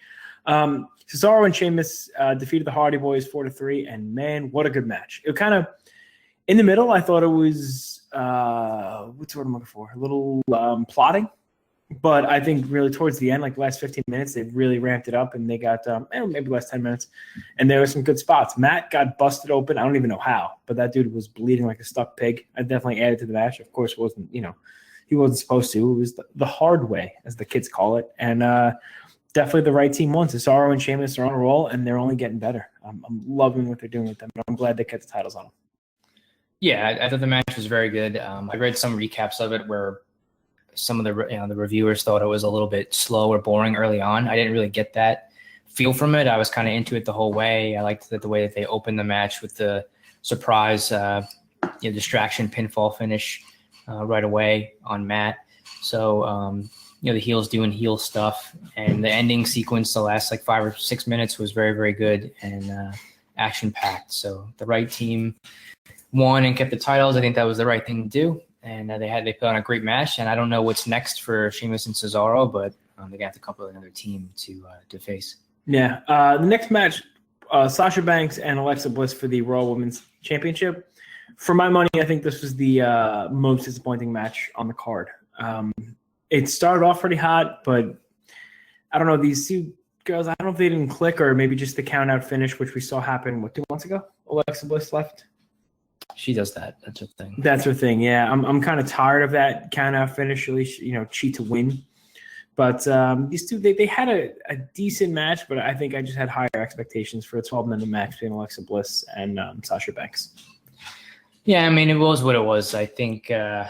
Cesaro and Sheamus defeated the Hardy Boys 4-3, and man, what a good match! It kind of in the middle. I thought it was what's the word I'm looking for? A little plotting, but I think really towards the end, like the last 15 minutes, they really ramped it up, and they got maybe last 10 minutes, and there were some good spots. Matt got busted open. I don't even know how, but that dude was bleeding like a stuck pig. I definitely added to the match. Of course, it wasn't he wasn't supposed to. It was the hard way, as the kids call it, and definitely the right team won. Cesaro and Sheamus are on a roll, and they're only getting better. I'm loving what they're doing with them, but I'm glad they kept the titles on them. Yeah, I thought the match was very good. I read some recaps of it where some of the reviewers thought it was a little bit slow or boring early on. I didn't really get that feel from it. I was kind of into it the whole way. I liked the way that they opened the match with the surprise distraction pinfall finish right away on Matt. So the heels doing heel stuff, and the ending sequence, the last like 5 or 6 minutes, was very, very good and action packed. So the right team won and kept the titles. I think that was the right thing to do, and they put on a great match. And I don't know what's next for Sheamus and Cesaro, but they got to couple another team to face. Yeah, the next match, Sasha Banks and Alexa Bliss for the Raw Women's Championship. For my money, I think this was the most disappointing match on the card. It started off pretty hot, but I don't know, these two girls, I don't know if they didn't click or maybe just the count-out finish, which we saw happen, 2 months ago? Alexa Bliss left. She does that. That's her thing. That's her thing, yeah. I'm kind of tired of that count-out finish, at least, cheat to win. But these two, they had a decent match, but I think I just had higher expectations for a 12-minute match between Alexa Bliss and Sasha Banks. Yeah, I mean, it was what it was. I think, I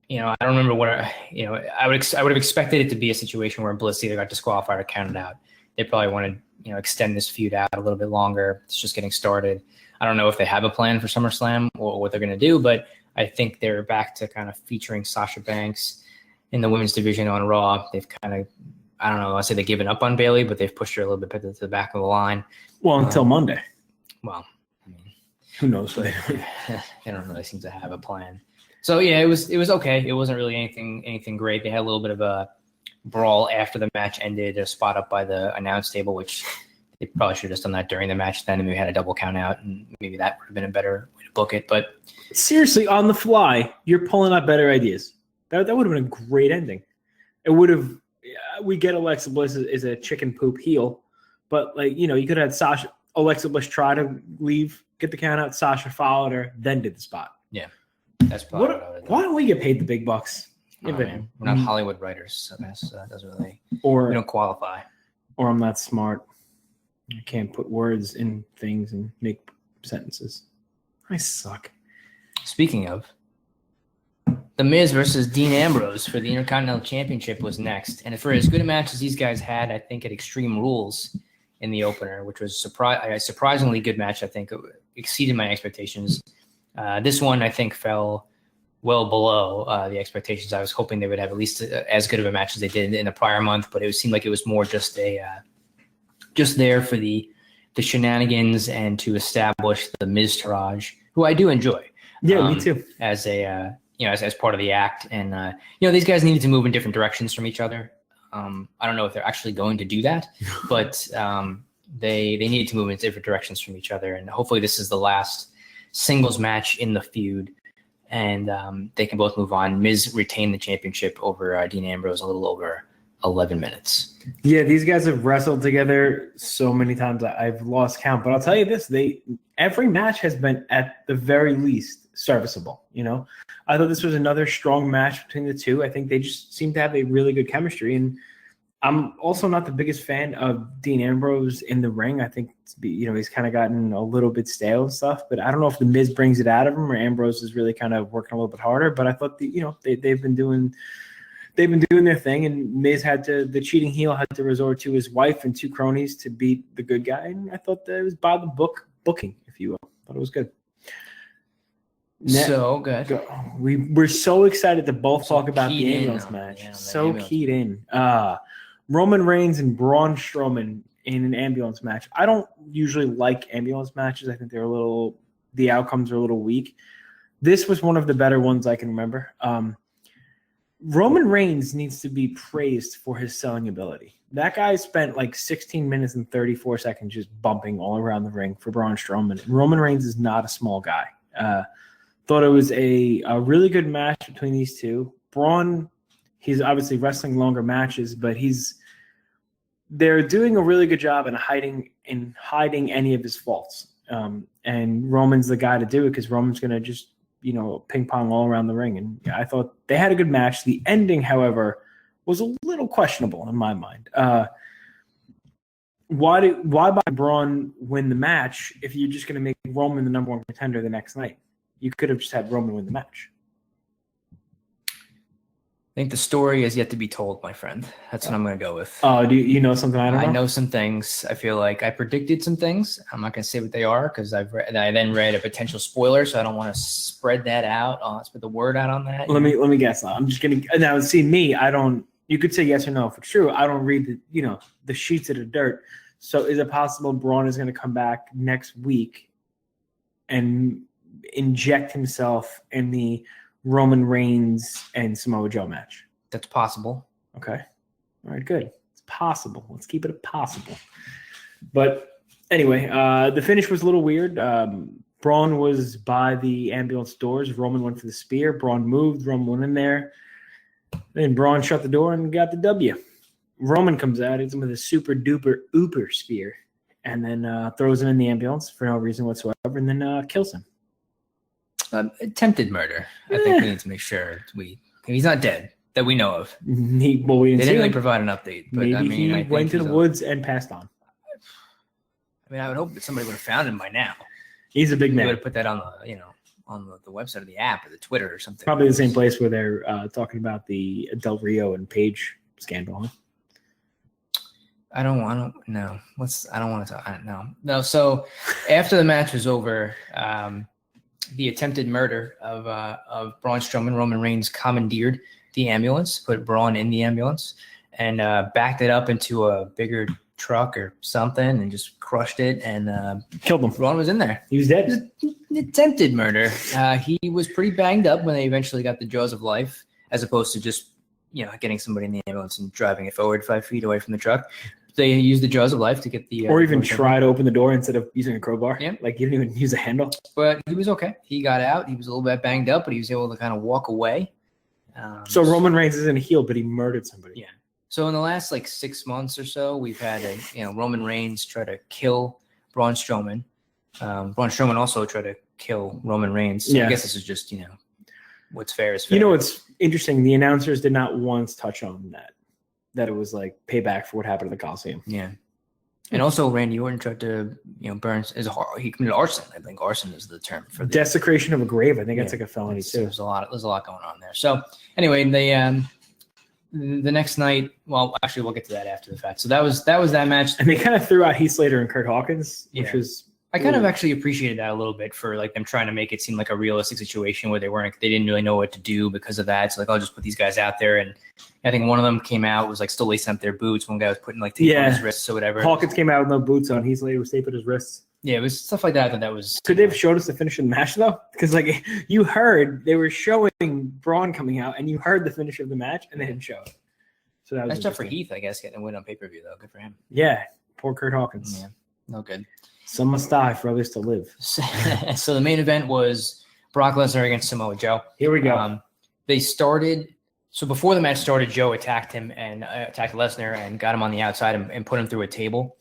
don't remember what, I would have expected it to be a situation where Bliss either got disqualified or counted out. They probably wanted, extend this feud out a little bit longer. It's just getting started. I don't know if they have a plan for SummerSlam or what they're going to do, but I think they're back to kind of featuring Sasha Banks in the women's division on Raw. They've kind of, I don't know, I say they've given up on Bayley, but they've pushed her a little bit to the back of the line. Well, until Monday. Well, I mean, who knows? They don't really seem to have a plan. So yeah, it was okay. It wasn't really anything great. They had a little bit of a brawl after the match ended, a spot up by the announce table, which They probably should have just done that during the match then, and we had a double count out, and maybe that would have been a better way to book it. But seriously, on the fly, you're pulling out better ideas. That would have been a great ending. It would have. We get Alexa Bliss is a chicken poop heel, but like you could have had Alexa Bliss try to leave, get the count out. Sasha followed her, then did the spot. Yeah, that's probably what I would have done. Why don't we get paid the big bucks? Man. We're not Hollywood writers, so that doesn't really. Or we don't qualify. Or I'm not smart. I can't put words in things and make sentences. I suck. Speaking of, The Miz versus Dean Ambrose for the Intercontinental Championship was next. And for as good a match as these guys had, I think, at Extreme Rules in the opener, which was a surprisingly good match, I think it exceeded my expectations. This one, I think, fell well below the expectations. I was hoping they would have at least as good of a match as they did in the prior month, but it seemed like it was more just just there for the shenanigans and to establish the Miz Taraj, who I do enjoy. Yeah, me too. As a as part of the act, and these guys needed to move in different directions from each other. I don't know if they're actually going to do that, but they needed to move in different directions from each other, and hopefully this is the last singles match in the feud, and they can both move on. Miz retained the championship over Dean Ambrose a little over 11 minutes. Yeah, these guys have wrestled together so many times I've lost count. But I'll tell you this: every match has been at the very least serviceable. I thought this was another strong match between the two. I think they just seem to have a really good chemistry. And I'm also not the biggest fan of Dean Ambrose in the ring. I think he's kind of gotten a little bit stale and stuff. But I don't know if the Miz brings it out of him or Ambrose is really kind of working a little bit harder. But I thought they've been doing their thing, and Miz the cheating heel had to resort to his wife and two cronies to beat the good guy. And I thought that it was by the booking, if you will. I thought it was good. So good. We're so excited to both talk about the ambulance match. Keyed in. Roman Reigns and Braun Strowman in an ambulance match. I don't usually like ambulance matches. I think the outcomes are a little weak. This was one of the better ones I can remember. Roman Reigns needs to be praised for his selling ability. That guy spent like 16 minutes and 34 seconds just bumping all around the ring for Braun Strowman. Roman Reigns is not a small guy. Thought it was a really good match between these two. Braun, he's obviously wrestling longer matches, but they're doing a really good job in hiding any of his faults. And Roman's the guy to do it because Roman's going to just ping pong all around the ring. And I thought they had a good match. The ending, however, was a little questionable in my mind. Why buy Braun win the match if you're just going to make Roman the number one contender the next night? You could have just had Roman win the match. I think the story is yet to be told, my friend. That's what I'm going to go with. Oh, do you know something I don't know? I know some things. I feel like I predicted some things. I'm not going to say what they are because I then read a potential spoiler, so I don't want to spread that out. Spread the word out on that. Let me guess. I'm just going to now see me. I don't. You could say yes or no for true. I don't read the sheets of the dirt. So is it possible Braun is going to come back next week and inject himself in the Roman Reigns and Samoa Joe match? That's possible. Okay. All right, good. It's possible. Let's keep it possible. But anyway, the finish was a little weird. Braun was by the ambulance doors. Roman went for the spear. Braun moved. Roman went in there. Then Braun shut the door and got the W. Roman comes out, hits him with a super duper ooper spear, and then throws him in the ambulance for no reason whatsoever, and then kills him. Attempted murder. I think we need to make sure he's not dead that we know of. They didn't really provide an update, but maybe he went to the woods and passed on. I would hope that somebody would have found him by now. He's a big man. They would have put that on the website of the app or the Twitter or something. Probably the same place where they're talking about the Del Rio and Page scandal. Huh? I don't want to talk. No. So after the match was over, the attempted murder of Braun Strowman, Roman Reigns commandeered the ambulance, put Braun in the ambulance, and backed it up into a bigger truck or something and just crushed it and killed him. Braun was in there. He was dead. Attempted murder. He was pretty banged up when they eventually got the jaws of life, as opposed to just getting somebody in the ambulance and driving it forward 5 feet away from the truck. they used the jaws of life to get the or even door try to open the door instead of using a crowbar. Yeah. Like you didn't even use a handle. But he was okay. He got out. He was a little bit banged up, but he was able to kind of walk away. So Roman Reigns isn't a heel, but he murdered somebody. Yeah. So in the last 6 months or so, we've had Roman Reigns try to kill Braun Strowman. Braun Strowman also tried to kill Roman Reigns. So I guess this is just what's fair is fair. It's interesting. The announcers did not once touch on that it was like payback for what happened at the Coliseum. Yeah. And also Randy Orton tried to burn he committed arson. I think arson is the term for desecration of a grave. I think that's like a felony too. There's a lot going on there. So anyway, the next night, well, actually we'll get to that after the fact. So that was that match. And they kind of threw out Heath Slater and Kurt Hawkins, which was I kind of actually appreciated that a little bit for them trying to make it seem like a realistic situation where they didn't really know what to do because of that. So I'll just put these guys out there. And I think one of them came out, was still lacing up their boots. One guy was putting tape on his wrists or whatever. Hawkins came out with no boots on. Heath Slater was taping his wrists. Yeah, it was stuff like that. That was. Could they have showed us the finish of the match though? Because you heard they were showing Braun coming out, and you heard the finish of the match, and they didn't show it. So that's tough for Heath, I guess, getting a win on pay-per-view though. Good for him. Yeah, poor Kurt Hawkins. Yeah, no good. Some must die for others to live. So the main event was Brock Lesnar against Samoa Joe. Here we go. They started. So before the match started, Joe attacked him and attacked Lesnar and got him on the outside and put him through a table.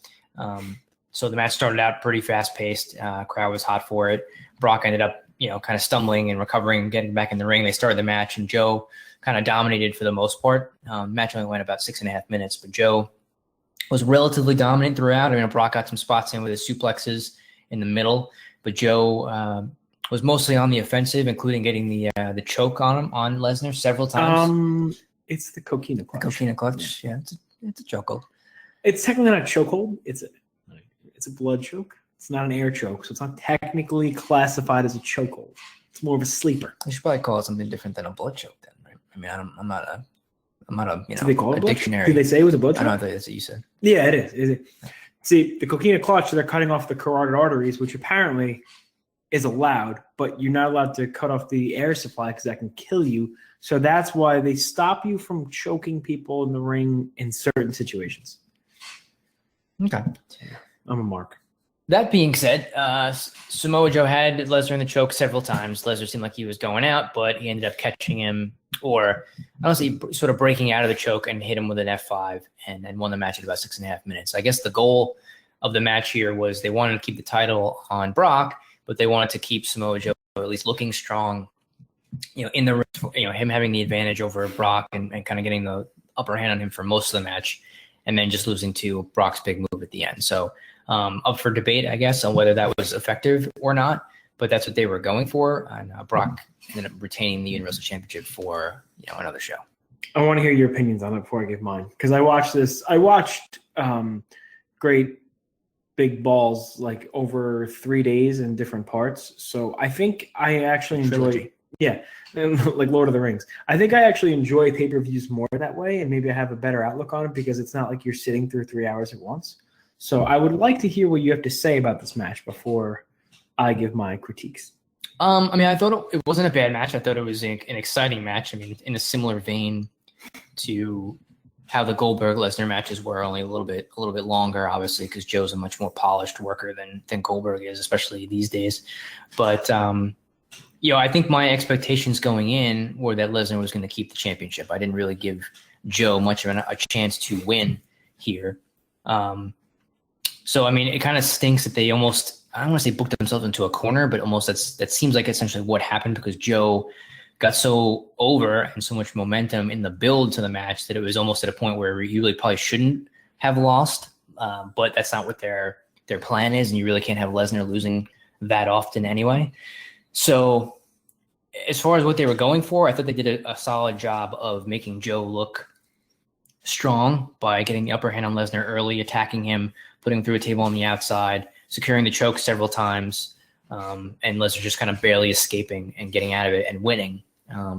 So the match started out pretty fast-paced. Crowd was hot for it. Brock ended up, kind of stumbling and recovering, getting back in the ring. They started the match, and Joe kind of dominated for the most part. Match only went about 6.5 minutes, but Joe was relatively dominant throughout. Brock got some spots in with his suplexes in the middle, but Joe was mostly on the offensive, including getting the choke on Lesnar several times. It's the coquina clutch. The coquina clutch, yeah, it's a chokehold. It's technically not a chokehold. It's a blood choke. It's not an air choke, so it's not technically classified as a chokehold. It's more of a sleeper. You should probably call it something different than a blood choke, then, right? I'm not a Do they call it a dictionary. Did they say it was a blood choke? I don't know. That's what you said. Yeah, it is. See, the coquina clutch, they're cutting off the carotid arteries, which apparently is allowed, but you're not allowed to cut off the air supply because that can kill you. So that's why they stop you from choking people in the ring in certain situations. Okay. I'm a mark. That being said, Samoa Joe had Lesnar in the choke several times. Lesnar seemed like he was going out, but he ended up catching him, or honestly, sort of breaking out of the choke and hit him with an F5 and won the match at about 6.5 minutes. I guess the goal of the match here was they wanted to keep the title on Brock, but they wanted to keep Samoa Joe at least looking strong, in the ring, him having the advantage over Brock and kind of getting the upper hand on him for most of the match, and then just losing to Brock's big move at the end. So up for debate, I guess, on whether that was effective or not, but that's what they were going for. And Brock ended up retaining the Universal Championship for another show. I want to hear your opinions on it before I give mine, because I watched this. I watched Great Big Balls over 3 days in different parts. So I think I actually enjoy. Yeah, and like Lord of the Rings. I think I actually enjoy pay-per-views more that way, and maybe I have a better outlook on it because it's not like you're sitting through 3 hours at once. So I would like to hear what you have to say about this match before I give my critiques. I thought it wasn't a bad match. I thought it was an exciting match. In a similar vein to how the Goldberg-Lesnar matches were, only a little bit longer, obviously, because Joe's a much more polished worker than Goldberg is, especially these days. But I think my expectations going in were that Lesnar was going to keep the championship. I didn't really give Joe much of a chance to win here. So, it kind of stinks that they almost, I don't want to say booked themselves into a corner, but almost that seems like essentially what happened, because Joe got so over and so much momentum in the build to the match that it was almost at a point where you really probably shouldn't have lost. But that's not what their plan is, and you really can't have Lesnar losing that often anyway. So as far as what they were going for, I thought they did a solid job of making Joe look strong by getting the upper hand on Lesnar early, attacking him, putting him through a table on the outside, securing the choke several times, and Lesnar just kind of barely escaping and getting out of it and winning.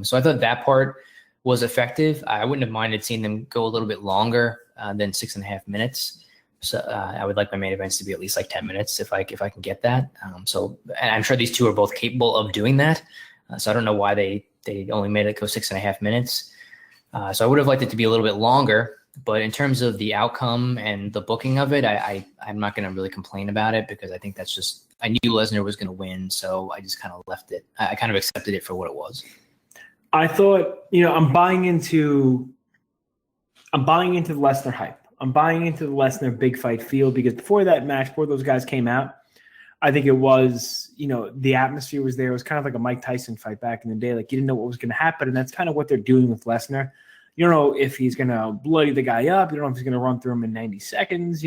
So I thought that part was effective. I wouldn't have minded seeing them go a little bit longer than 6.5 minutes. So I would like my main events to be at least 10 minutes if I can get that. And I'm sure these two are both capable of doing that. So I don't know why they only made it go 6.5 minutes. So I would have liked it to be a little bit longer. But in terms of the outcome and the booking of it, I'm not going to really complain about it because I think that's just I knew Lesnar was going to win, so I just kind of left it. I kind of accepted it for what it was. I thought, I'm buying into the Lesnar hype. I'm buying into the Lesnar big fight feel because before that match, before those guys came out, I think it was, the atmosphere was there. It was kind of like a Mike Tyson fight back in the day. Like you didn't know what was going to happen, and that's kind of what they're doing with Lesnar. You don't know if he's going to bloody the guy up. You don't know if he's going to run through him in 90 seconds,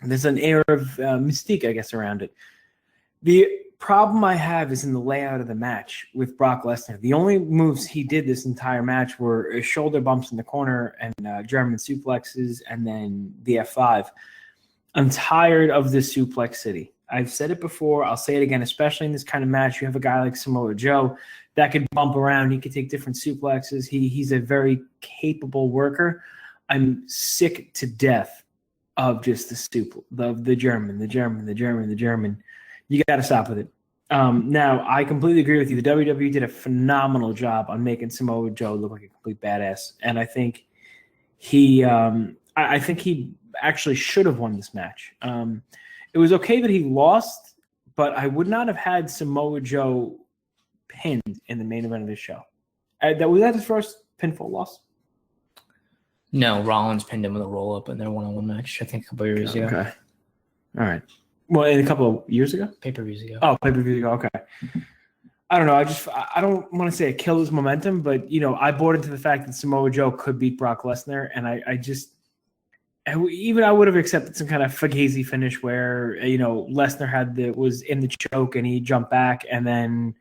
There's an air of mystique, I guess, around it. The problem I have is in the layout of the match with Brock Lesnar. The only moves he did this entire match were shoulder bumps in the corner and German suplexes and then the F5. I'm tired of this suplex city. I've said it before. I'll say it again, especially in this kind of match. You have a guy like Samoa Joe that can bump around. He can take different suplexes. He's a very capable worker. I'm sick to death of just the German. You got to stop with it. Now, I completely agree with you. The WWE did a phenomenal job on making Samoa Joe look like a complete badass, and I think he actually should have won this match. It was okay that he lost, but I would not have had Samoa Joe pinned in the main event of this show. Was that his first pinfall loss? No, Rollins pinned him with a roll-up in their one-on-one match, I think a couple of years ago. Okay. All right. Well, a couple of years ago? Pay-per-views ago. Oh, pay-per-view ago. Okay. I don't know. I don't want to say it killed his momentum, but, I bought into the fact that Samoa Joe could beat Brock Lesnar, and I would have accepted some kind of fugazi finish where, Lesnar was in the choke and he jumped back, and then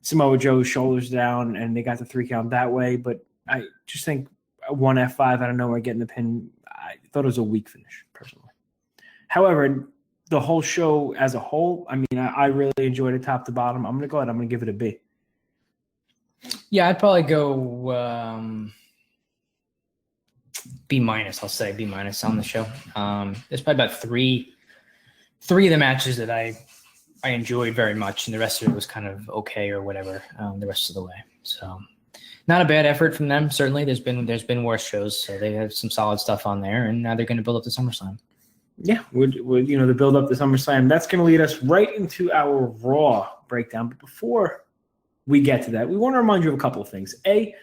Samoa Joe's shoulders down and they got the 3 count that way. But I just think one F5 out of nowhere getting the pin, I thought it was a weak finish, personally. However, the whole show as a whole, I really enjoyed it top to bottom. I'm going to go ahead. I'm going to give it a B. Yeah, I'd probably go B minus. I'll say B minus on the show. There's probably about three of the matches that I enjoyed very much, and the rest of it was kind of okay or whatever the rest of the way. So not a bad effort from them. Certainly, there's been worse shows, so they have some solid stuff on there, and now they're going to build up to SummerSlam. Yeah, the build up to SummerSlam. That's going to lead us right into our Raw breakdown. But before we get to that, we want to remind you of a couple of things. A,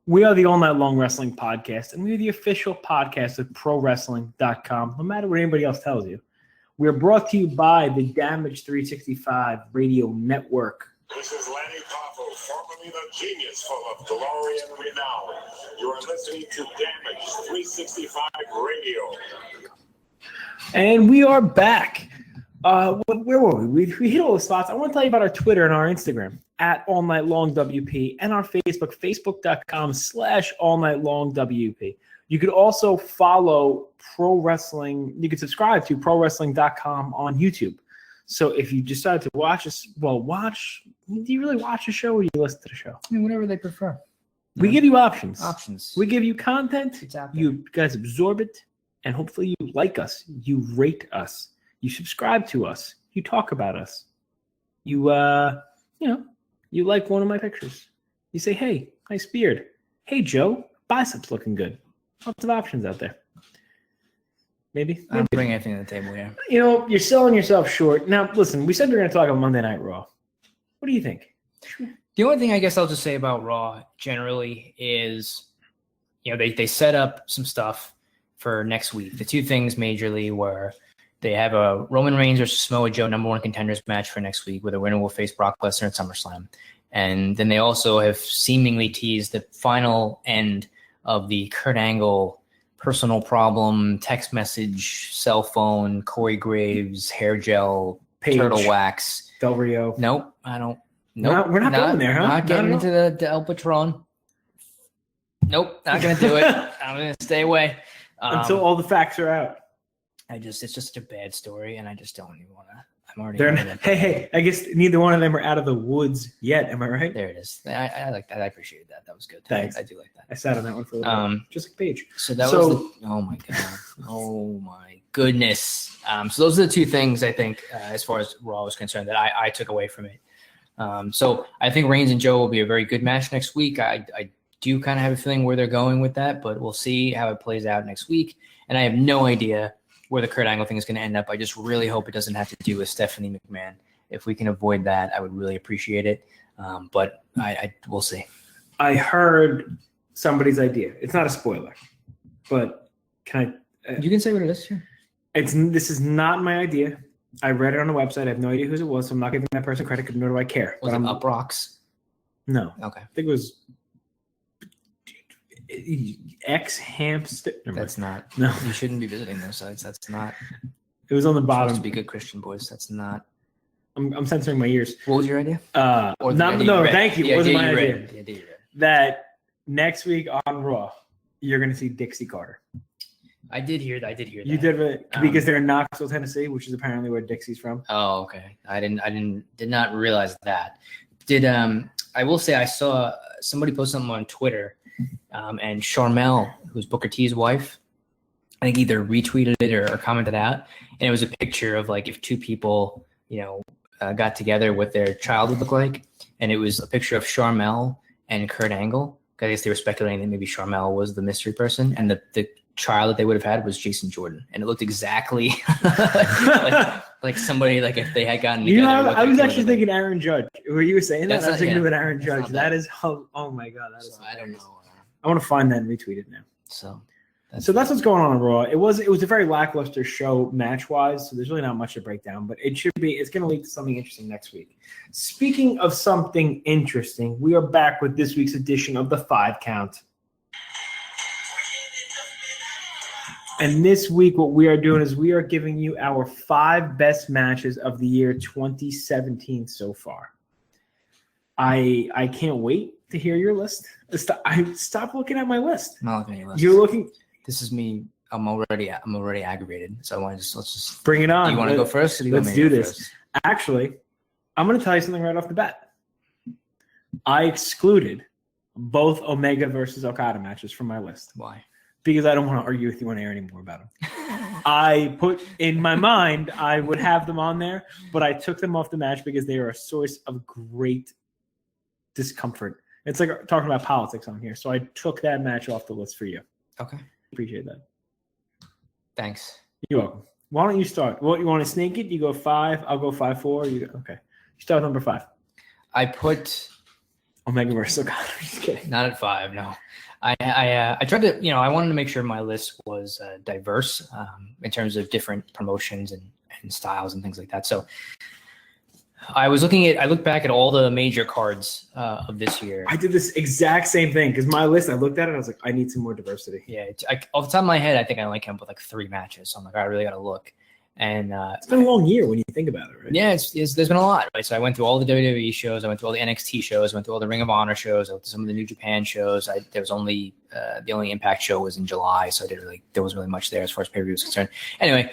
we are the All Night Long Wrestling Podcast, and we're the official podcast of ProWrestling.com, no matter what anybody else tells you. We're brought to you by the Damage 365 Radio Network. This is Lanny Poffo, formerly the genius full of glory and renown. You are listening to Damage 365 Radio. And we are back. Where were we? We hit all the spots. I want to tell you about our Twitter and our Instagram at All Night Long WP, and our Facebook, facebook.com/AllNightLongWP. You could also follow Pro Wrestling. You could subscribe to ProWrestling.com on YouTube. So if you decide to watch us, do you really watch a show or do you listen to the show? Whatever they prefer. We give you options. Options. We give you content. You guys absorb it, and hopefully you like us. You rate us. You subscribe to us. You talk about us. You like one of my pictures. You say, hey, nice beard. Hey, Joe, biceps looking good. Lots of options out there. Maybe. I don't bring anything to the table here. You're selling yourself short. Now, listen, we said we were going to talk about Monday Night Raw. What do you think? The only thing I guess I'll just say about Raw generally is, they set up some stuff for next week. The two things majorly were they have a Roman Reigns versus Samoa Joe #1 contenders match for next week where the winner will face Brock Lesnar at SummerSlam. And then they also have seemingly teased the final end of the Kurt Angle personal problem, text message, cell phone, Corey Graves, hair gel, Paige, turtle wax. Del Rio. Nope, I don't. Nope, we're not going there, huh? Not getting into the El Patron. Nope, not going to do it. I'm going to stay away. Until all the facts are out. It's just such a bad story, and I just don't even want to. I'm already. Hey, I guess neither one of them are out of the woods yet. Am I right? There it is. I like that. I appreciated that. That was good. Thanks. I do like that. I sat on that one for a little bit. Just like Paige. So oh my god. Oh my goodness. So those are the two things I think, as far as Raw was concerned, that I took away from it. So I think Reigns and Joe will be a very good match next week. I do kind of have a feeling where they're going with that, but we'll see how it plays out next week. And I have no idea where the Kurt Angle thing is going to end up. I just really hope it doesn't have to do with Stephanie McMahon. If we can avoid that, I would really appreciate it. But we'll see. I heard somebody's idea. It's not a spoiler, but can I? You can say what it is. Sure. This is not my idea. I read it on the website. I have no idea who it was, so I'm not giving that person credit because nor do I care. Was it Up Rocks? No. Okay. I think it was Hamster. That's not. No. You shouldn't be visiting those sites. That's not. It was on the Supposed bottom. to be good Christian boys. That's not. I'm censoring my ears. What was your idea? Thank you. It wasn't my idea. The idea you read. That next week on Raw, you're going to see Dixie Carter. I did hear that. You did it because they're in Knoxville, Tennessee, which is apparently where Dixie's from. Oh, okay. I did not realize that. I will say I saw somebody post something on Twitter, and Sharmell, who's Booker T's wife, I think either retweeted it or commented out, and it was a picture of like if two people, got together, what their child would look like, and it was a picture of Sharmell and Kurt Angle. I guess they were speculating that maybe Sharmell was the mystery person, and the child that they would have had was Jason Jordan, and it looked exactly like somebody like if they had gotten together. I was actually thinking Aaron Judge. Were you saying that? I was thinking of Aaron Judge. That is oh my god, that is. I don't know. I want to find that and retweet it now. So that's what's going on in Raw. It was a very lackluster show match wise, so there's really not much to break down. But it's going to lead to something interesting next week. Speaking of something interesting, we are back with this week's edition of the 5 Count. And this week, what we are doing is we are giving you our 5 best matches of the year 2017 so far. I can't wait to hear your list. Stop looking at my list. I'm not looking at your list. You're looking. This is me. I'm already aggravated. So I want to let's just bring it on. Do you want to go first? Or do you let's want me do to go this. First? Actually, I'm going to tell you something right off the bat. I excluded both Omega versus Okada matches from my list. Why? Because I don't want to argue with you on air anymore about them. I put in my mind I would have them on there, but I took them off the match because they are a source of great discomfort. It's like talking about politics on here. So I took that match off the list for you. Okay. Appreciate that. Thanks. You're welcome. Why don't you start? What you want to sneak it? You go 5. I'll go 5-4. Okay. You start with number 5. I put Omega versus Okada. Just kidding. Not at 5. No. I tried to, I wanted to make sure my list was diverse in terms of different promotions and styles and things like that. So I looked back at all the major cards of this year. I did this exact same thing because my list, I looked at it, I was like, I need some more diversity. Yeah. Off the top of my head, I think I only came up with like 3 matches. So I'm like, I really got to look. And it's been a long year when you think about it, right? Yeah, there's been a lot, right? So I went through all the WWE shows, I went through all the NXT shows, I went through all the Ring of Honor shows, I went through some of the New Japan shows. There was only the only Impact show was in July, so there wasn't really much there as far as pay-per-view was concerned. Anyway,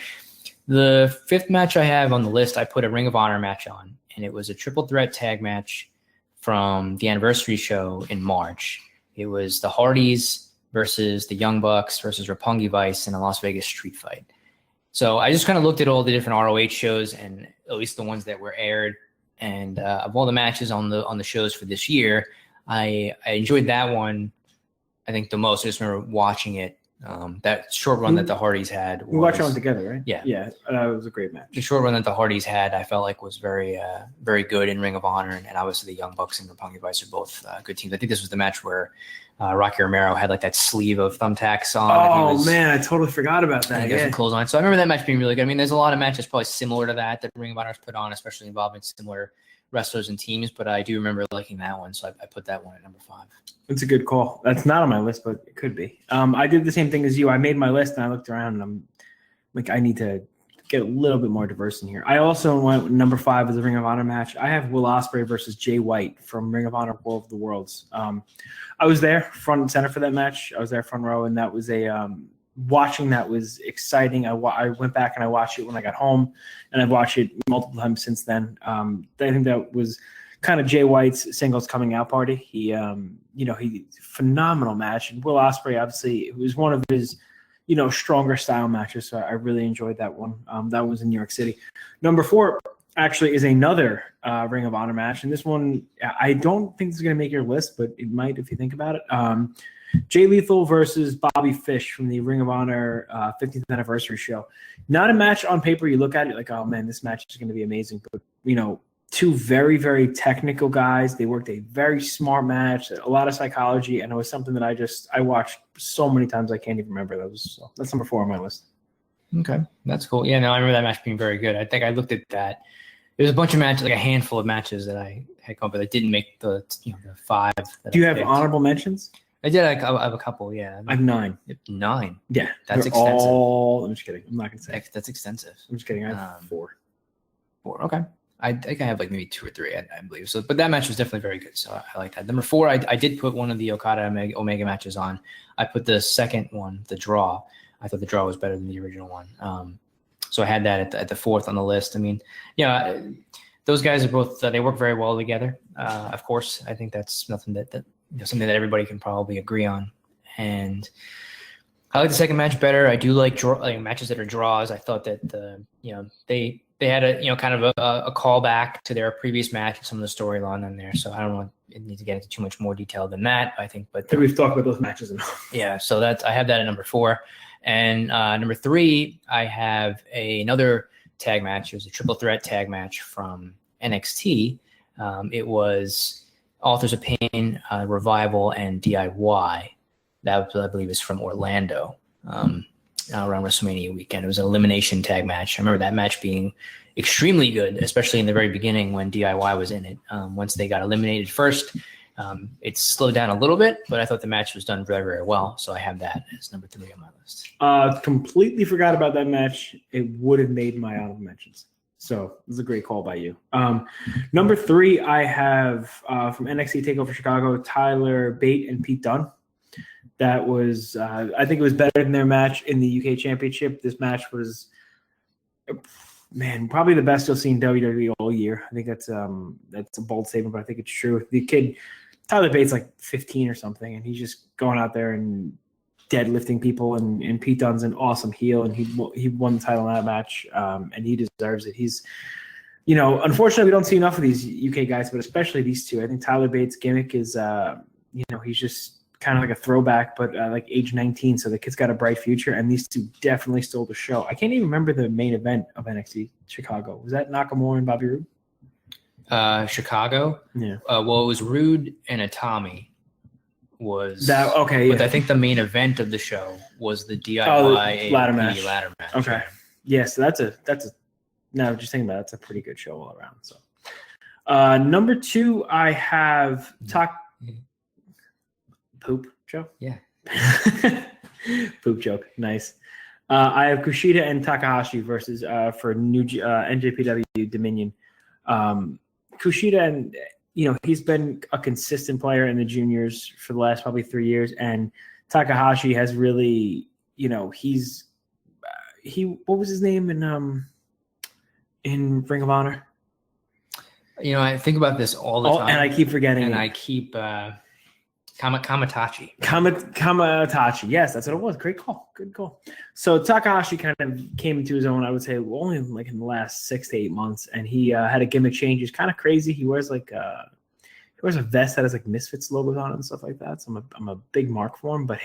the 5th match I have on the list, I put a Ring of Honor match on, and it was a triple threat tag match from the anniversary show in March. It was the Hardys versus the Young Bucks versus Roppongi Vice in a Las Vegas street fight. So I just kind of looked at all the different ROH shows, and at least the ones that were aired, and of all the matches on the shows for this year, I enjoyed that one, I think, the most. I just remember watching it. That short run that the Hardys had. We watched it all together, right? Yeah. Yeah, it was a great match. The short run that the Hardys had, I felt like was very, very good in Ring of Honor, and obviously the Young Bucks and Roppongi Vice are both good teams. I think this was the match where Rocky Romero had like that sleeve of thumbtacks on. Oh man, I totally forgot about that. Yeah, some clothes on. So I remember that match being really good. I mean, there's a lot of matches probably similar to that Ring of Honor's put on, especially involving similar wrestlers and teams. But I do remember liking that one, so I put that one at number 5. It's a good call. That's not on my list, but it could be. I did the same thing as you. I made my list and I looked around and I'm like, I need to get a little bit more diverse in here. I also went with number 5 as a Ring of Honor match. I have Will Ospreay versus Jay White from Ring of Honor War of the Worlds. I was there front and center for that match. I was there front row, and that was watching that was exciting. I went back and I watched it when I got home, and I've watched it multiple times since then. I think that was kind of Jay White's singles coming out party. He phenomenal match. And Will Ospreay, obviously, it was one of his, stronger style matches. So I really enjoyed that one. That was in New York City. Number 4, actually is another Ring of Honor match, and this one I don't think is going to make your list, but it might if you think about it. Jay Lethal versus Bobby Fish from the Ring of Honor 15th anniversary show. Not a match on paper you look at it like, oh man, this match is going to be amazing, but two very, very technical guys. They worked a very smart match, a lot of psychology, and it was something that I watched so many times I can't even remember. That's number 4 on my list. Okay, that's cool. Yeah, no, I remember that match being very good. I think I looked at that. There's a bunch of matches, like a handful of matches that I had come up with that didn't make the 5. Do you have honorable mentions? I did. I have a couple. Yeah, I have 9. 9. Yeah, that's extensive. I'm just kidding. I'm not gonna say That's extensive. I'm just kidding. I have 4. 4. Okay. I think I have like maybe 2 or 3, I believe. So, but that match was definitely very good. So I like that. Number 4, I did put one of the Okada Omega matches on. I put the second one, the draw. I thought the draw was better than the original one. So I had that at the 4th on the list. I mean, those guys are both they work very well together. Of course, I think that's nothing that something that everybody can probably agree on. And I like the second match better. I do like matches that are draws. I thought that they had a kind of a callback to their previous match and some of the storyline on there. So I don't want to need to get into too much more detail than that, I think. But we've talked about those matches enough. Yeah, so I have that at number 4. And number 3, I have another tag match. It was a triple threat tag match from NXT. It was Authors of Pain, Revival, and DIY. That, I believe, is from Orlando. Around WrestleMania weekend. It was an elimination tag match. I remember that match being extremely good, especially in the very beginning when DIY was in it. Once they got eliminated first, it slowed down a little bit, but I thought the match was done very, very well. So I have that as number 3 on my list. Completely forgot about that match. It would have made my honorable mentions. So it was a great call by you. Number 3, I have from NXT TakeOver Chicago, Tyler Bate and Pete Dunne. That was, I think it was better than their match in the UK Championship. This match was, probably the best you'll see in WWE all year. I think that's a bold statement, but I think it's true. The kid, Tyler Bates, like 15 or something, and he's just going out there and deadlifting people. And Pete Dunne's an awesome heel, and he won the title in that match, and he deserves it. He's, unfortunately, we don't see enough of these UK guys, but especially these two. I think Tyler Bates' gimmick is, he's just kind of like a throwback, but like age 19, so the kid's got a bright future, and these two definitely stole the show. I can't even remember the main event of NXT Chicago. Was that Nakamura and Bobby Roode? Chicago? Yeah. Well, it was Roode and Itami was that okay, yeah. But I think the main event of the show was the DIY ladder match. Okay. Yeah, so that's a now just thinking about it, that's a pretty good show all around. So number 2, I have Poop joke? Yeah. Poop joke. Nice. I have Kushida and Takahashi versus for new NJPW Dominion. Kushida, and he's been a consistent player in the juniors for the last probably 3 years, and Takahashi has really, he's what was his name in Ring of Honor? I think about this all the time, and I keep forgetting. And I keep Kamatachi. Kamatachi. Yes, that's what it was. Great call. Good call. So Takahashi kind of came into his own, I would say, only like in the last 6 to 8 months, and he had a gimmick change. He's kind of crazy. He wears a vest that has like Misfits logos on it and stuff like that. So I'm a big mark for him. But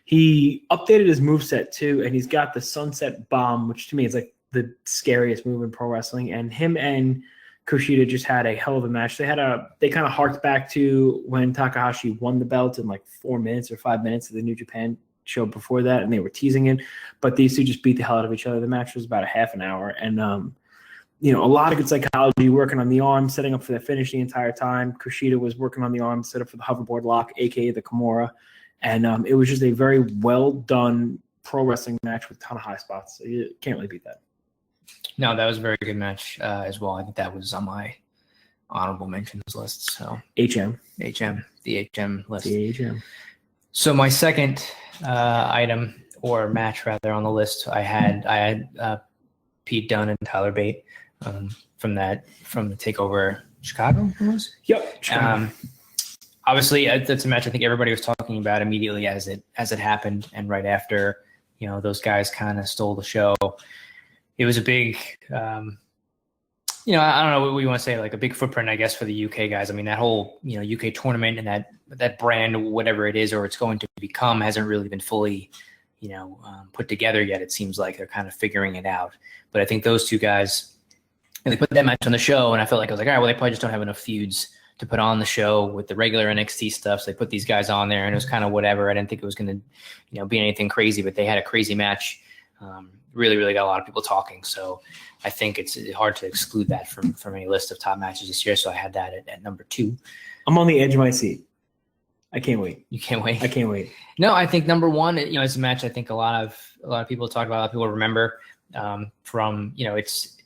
he updated his moveset too, and he's got the Sunset Bomb, which to me is like the scariest move in pro wrestling. And him and Kushida just had a hell of a match. They kind of harked back to when Takahashi won the belt in like 4 minutes or 5 minutes of the New Japan show before that, and they were teasing it. But these two just beat the hell out of each other. The match was about a half an hour, and a lot of good psychology, working on the arm, setting up for the finish the entire time. Kushida was working on the arm, set up for the hoverboard lock, aka the Kimura, and it was just a very well done pro wrestling match with a ton of high spots. So you can't really beat that. No, that was a very good match as well. I think that was on my honorable mentions list. So the HM list. The HM. So my second item or match rather on the list, I had Pete Dunne and Tyler Bate from the TakeOver Chicago. It was? Yep. Chicago. Obviously, that's a match I think everybody was talking about immediately as it happened, and right after those guys kind of stole the show. It was a big, I don't know what we want to say, like a big footprint, I guess, for the UK guys. I mean, that whole, UK tournament and that brand, whatever it is, or it's going to become, hasn't really been fully, put together yet. It seems like they're kind of figuring it out. But I think those two guys, and they put that match on the show, and I felt like I was like, all right, well, they probably just don't have enough feuds to put on the show with the regular NXT stuff. So they put these guys on there, and it was kind of whatever. I didn't think it was going to, be anything crazy, but they had a crazy match. Really, really got a lot of people talking. So I think it's hard to exclude that from any list of top matches this year. So I had that at number 2. I'm on the edge of my seat. I can't wait. You can't wait? I can't wait. No, I think number 1, it's a match I think a lot of people talk about, a lot of people remember from, it's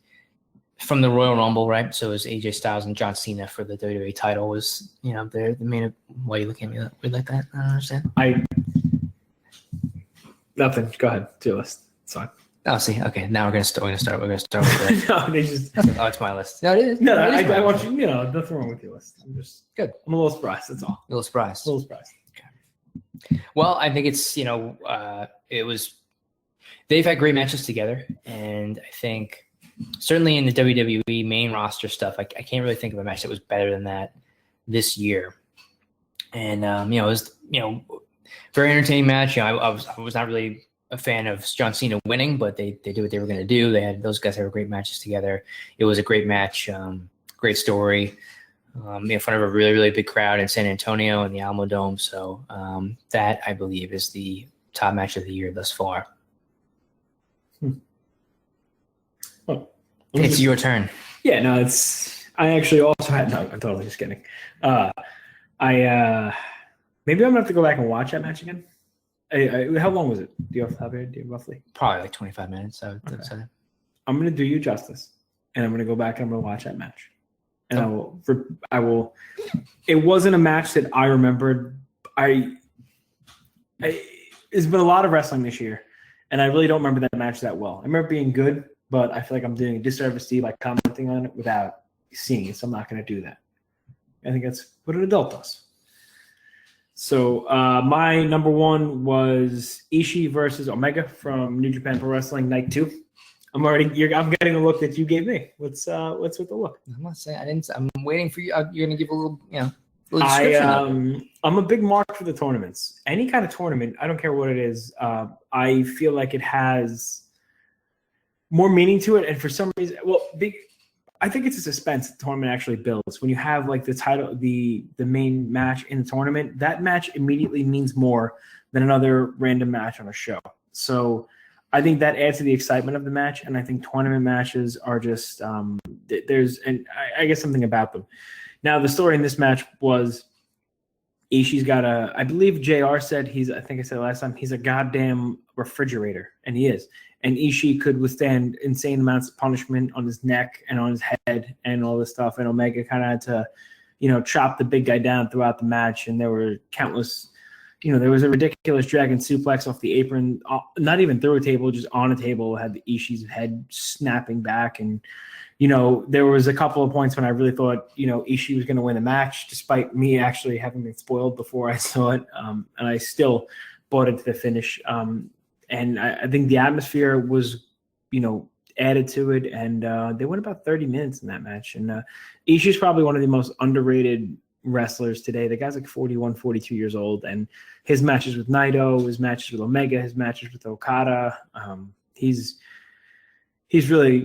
from the Royal Rumble, right? So it was AJ Styles and John Cena for the WWE title was, the main. Why are you looking at me weird like that? I don't understand. Nothing. Go ahead. Do your list. It's fine. Oh, see. Okay, now we're gonna start with that. No, they just. Oh, it's my list. No, it is. No, I want you. Nothing wrong with your list. I'm just good. I'm a little surprised. That's all. A little surprised. Okay. Well, I think it's it was. They've had great matches together, and I think certainly in the WWE main roster stuff, I can't really think of a match that was better than that this year. And it was very entertaining match. I was not really a fan of John Cena winning, but they did what they were going to do. Those guys had great matches together. It was a great match, great story, in front of a really, really big crowd in San Antonio in the Alamo Dome. So that, I believe, is the top match of the year thus far. Well, it's your turn. Yeah, no, I actually also had, no, I'm totally just kidding. Maybe I'm going to have to go back and watch that match again. How long was it? Do you have top idea roughly? Probably like 25 minutes. I would say. I'm going to do you justice, and I'm going to go back and I'm going to watch that match. And I will. It wasn't a match that I remembered. There's been a lot of wrestling this year, and I really don't remember that match that well. I remember being good, but I feel like I'm doing a disservice to you by commenting on it without seeing it, so I'm not going to do that. I think that's what an adult does. So my number 1 was Ishii versus Omega from New Japan Pro Wrestling Night 2. I'm getting a look that you gave me. What's with the look? I'm not saying I didn't. I'm waiting for you. You're gonna give a little, little description. I'm a big mark for the tournaments. Any kind of tournament, I don't care what it is. I feel like it has more meaning to it, and for some reason, I think it's a suspense the tournament actually builds. When you have like the title, the main match in the tournament, that match immediately means more than another random match on a show. So I think that adds to the excitement of the match, and I think tournament matches are just I guess something about them. Now the story in this match was Ishii's got I believe JR said I think I said last time, he's a goddamn refrigerator, and he is. And Ishii could withstand insane amounts of punishment on his neck and on his head and all this stuff. And Omega kind of had to, chop the big guy down throughout the match. And there were countless, there was a ridiculous dragon suplex off the apron, not even through a table, just on a table, had the Ishii's head snapping back. And, there was a couple of points when I really thought, Ishii was going to win the match, despite me actually having been spoiled before I saw it. And I still bought into the finish. And I think the atmosphere was, added to it. And they went about 30 minutes in that match. And Ishii's probably one of the most underrated wrestlers today. The guy's like 41, 42 years old. And his matches with Naito, his matches with Omega, his matches with Okada, he's really,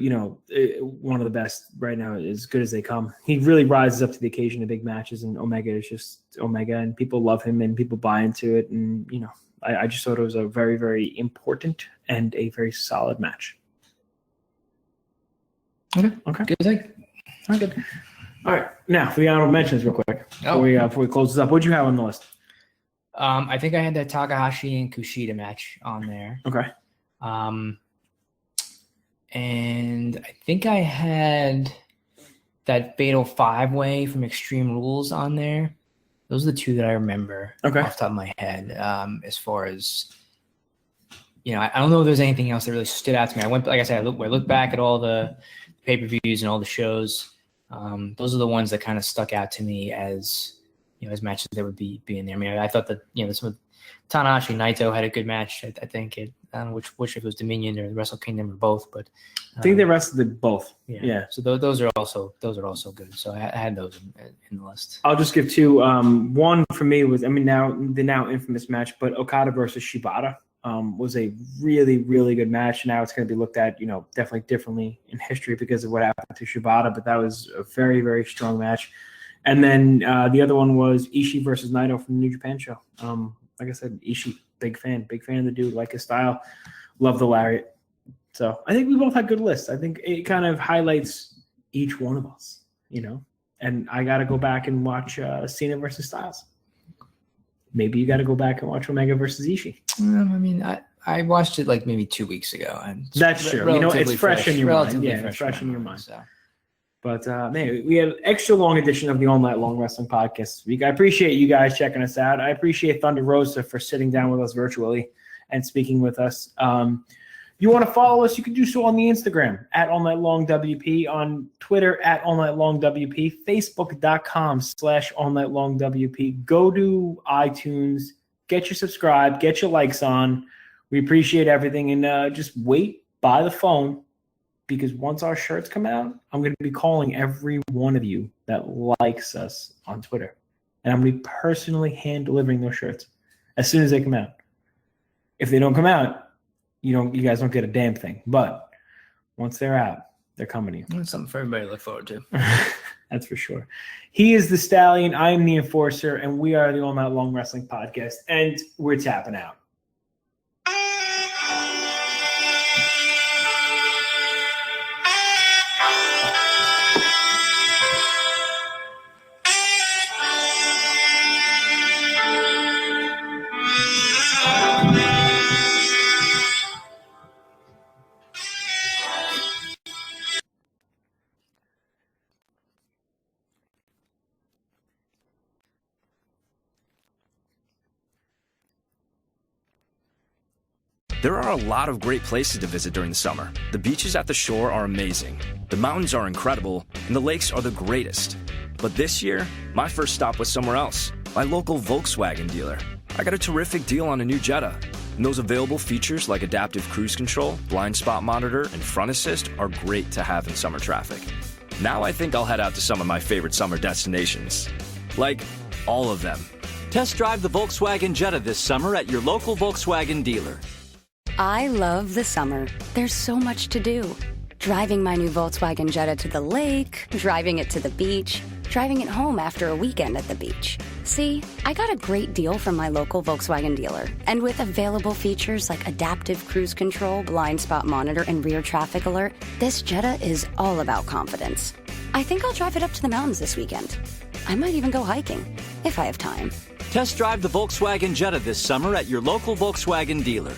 one of the best right now, as good as they come. He really rises up to the occasion of big matches, and Omega is just Omega, and people love him and people buy into it. And, I just thought it was a very, very important and a very solid match. Okay. Good thing. All right, good. All right. Now, for the honorable mentions real quick, before we close this up, what did you have on the list? I think I had that Takahashi and Kushida match on there. Okay. And I think I had that Fatal 5-Way from Extreme Rules on there. Those are the two that I remember off the top of my head. As far as, I don't know if there's anything else that really stood out to me. I looked back at all the pay-per-views and all the shows. Those are the ones that kind of stuck out to me as, as matches that would be in there. I mean, I thought that, some of Tanahashi Naito had a good match. I think it, I don't know which if it was Dominion or the Wrestle Kingdom or both, but I think they wrestled both. Yeah. So those are also good. So I had those in the list. I'll just give two. One for me was, the now infamous match, but Okada versus Shibata was a really, really good match. Now it's going to be looked at, definitely differently in history because of what happened to Shibata, but that was a very, very strong match. And then the other one was Ishii versus Naito from the New Japan show. Like I said, Ishii, big fan of the dude, like his style, love the lariat. So I think we both had good lists. I think it kind of highlights each one of us, And I got to go back and watch Cena versus Styles. Maybe you got to go back and watch Omega versus Ishii. I watched it like maybe 2 weeks ago. And that's true. It's fresh in your mind. Yeah, it's fresh in your mind. So. But, man, we had an extra long edition of the All Night Long Wrestling Podcast this week. I appreciate you guys checking us out. I appreciate Thunder Rosa for sitting down with us virtually and speaking with us. If you want to follow us, you can do so on the Instagram at All Night Long WP, on Twitter at All Night Long WP, Facebook.com/All Night Long WP. Go to iTunes, get your subscribe, get your likes on. We appreciate everything, and just wait by the phone, because once our shirts come out, I'm going to be calling every one of you that likes us on Twitter, and I'm going to be personally hand delivering those shirts as soon as they come out. If they don't come out, you guys don't get a damn thing. But once they're out, they're coming to you. That's something for everybody to look forward to. That's for sure. He is the Stallion. I am the Enforcer, and we are the All Night Long Wrestling Podcast, and we're tapping out. There are a lot of great places to visit during the summer. The beaches at the shore are amazing. The mountains are incredible, and the lakes are the greatest. But this year, my first stop was somewhere else, my local Volkswagen dealer. I got a terrific deal on a new Jetta, and those available features like adaptive cruise control, blind spot monitor, and front assist are great to have in summer traffic. Now I think I'll head out to some of my favorite summer destinations. Like, all of them. Test drive the Volkswagen Jetta this summer at your local Volkswagen dealer. I love the summer. There's so much to do. Driving my new Volkswagen Jetta to the lake, driving it to the beach, driving it home after a weekend at the beach. See, I got a great deal from my local Volkswagen dealer. And with available features like adaptive cruise control, blind spot monitor, and rear traffic alert, this Jetta is all about confidence. I think I'll drive it up to the mountains this weekend. I might even go hiking, if I have time. Test drive the Volkswagen Jetta this summer at your local Volkswagen dealer.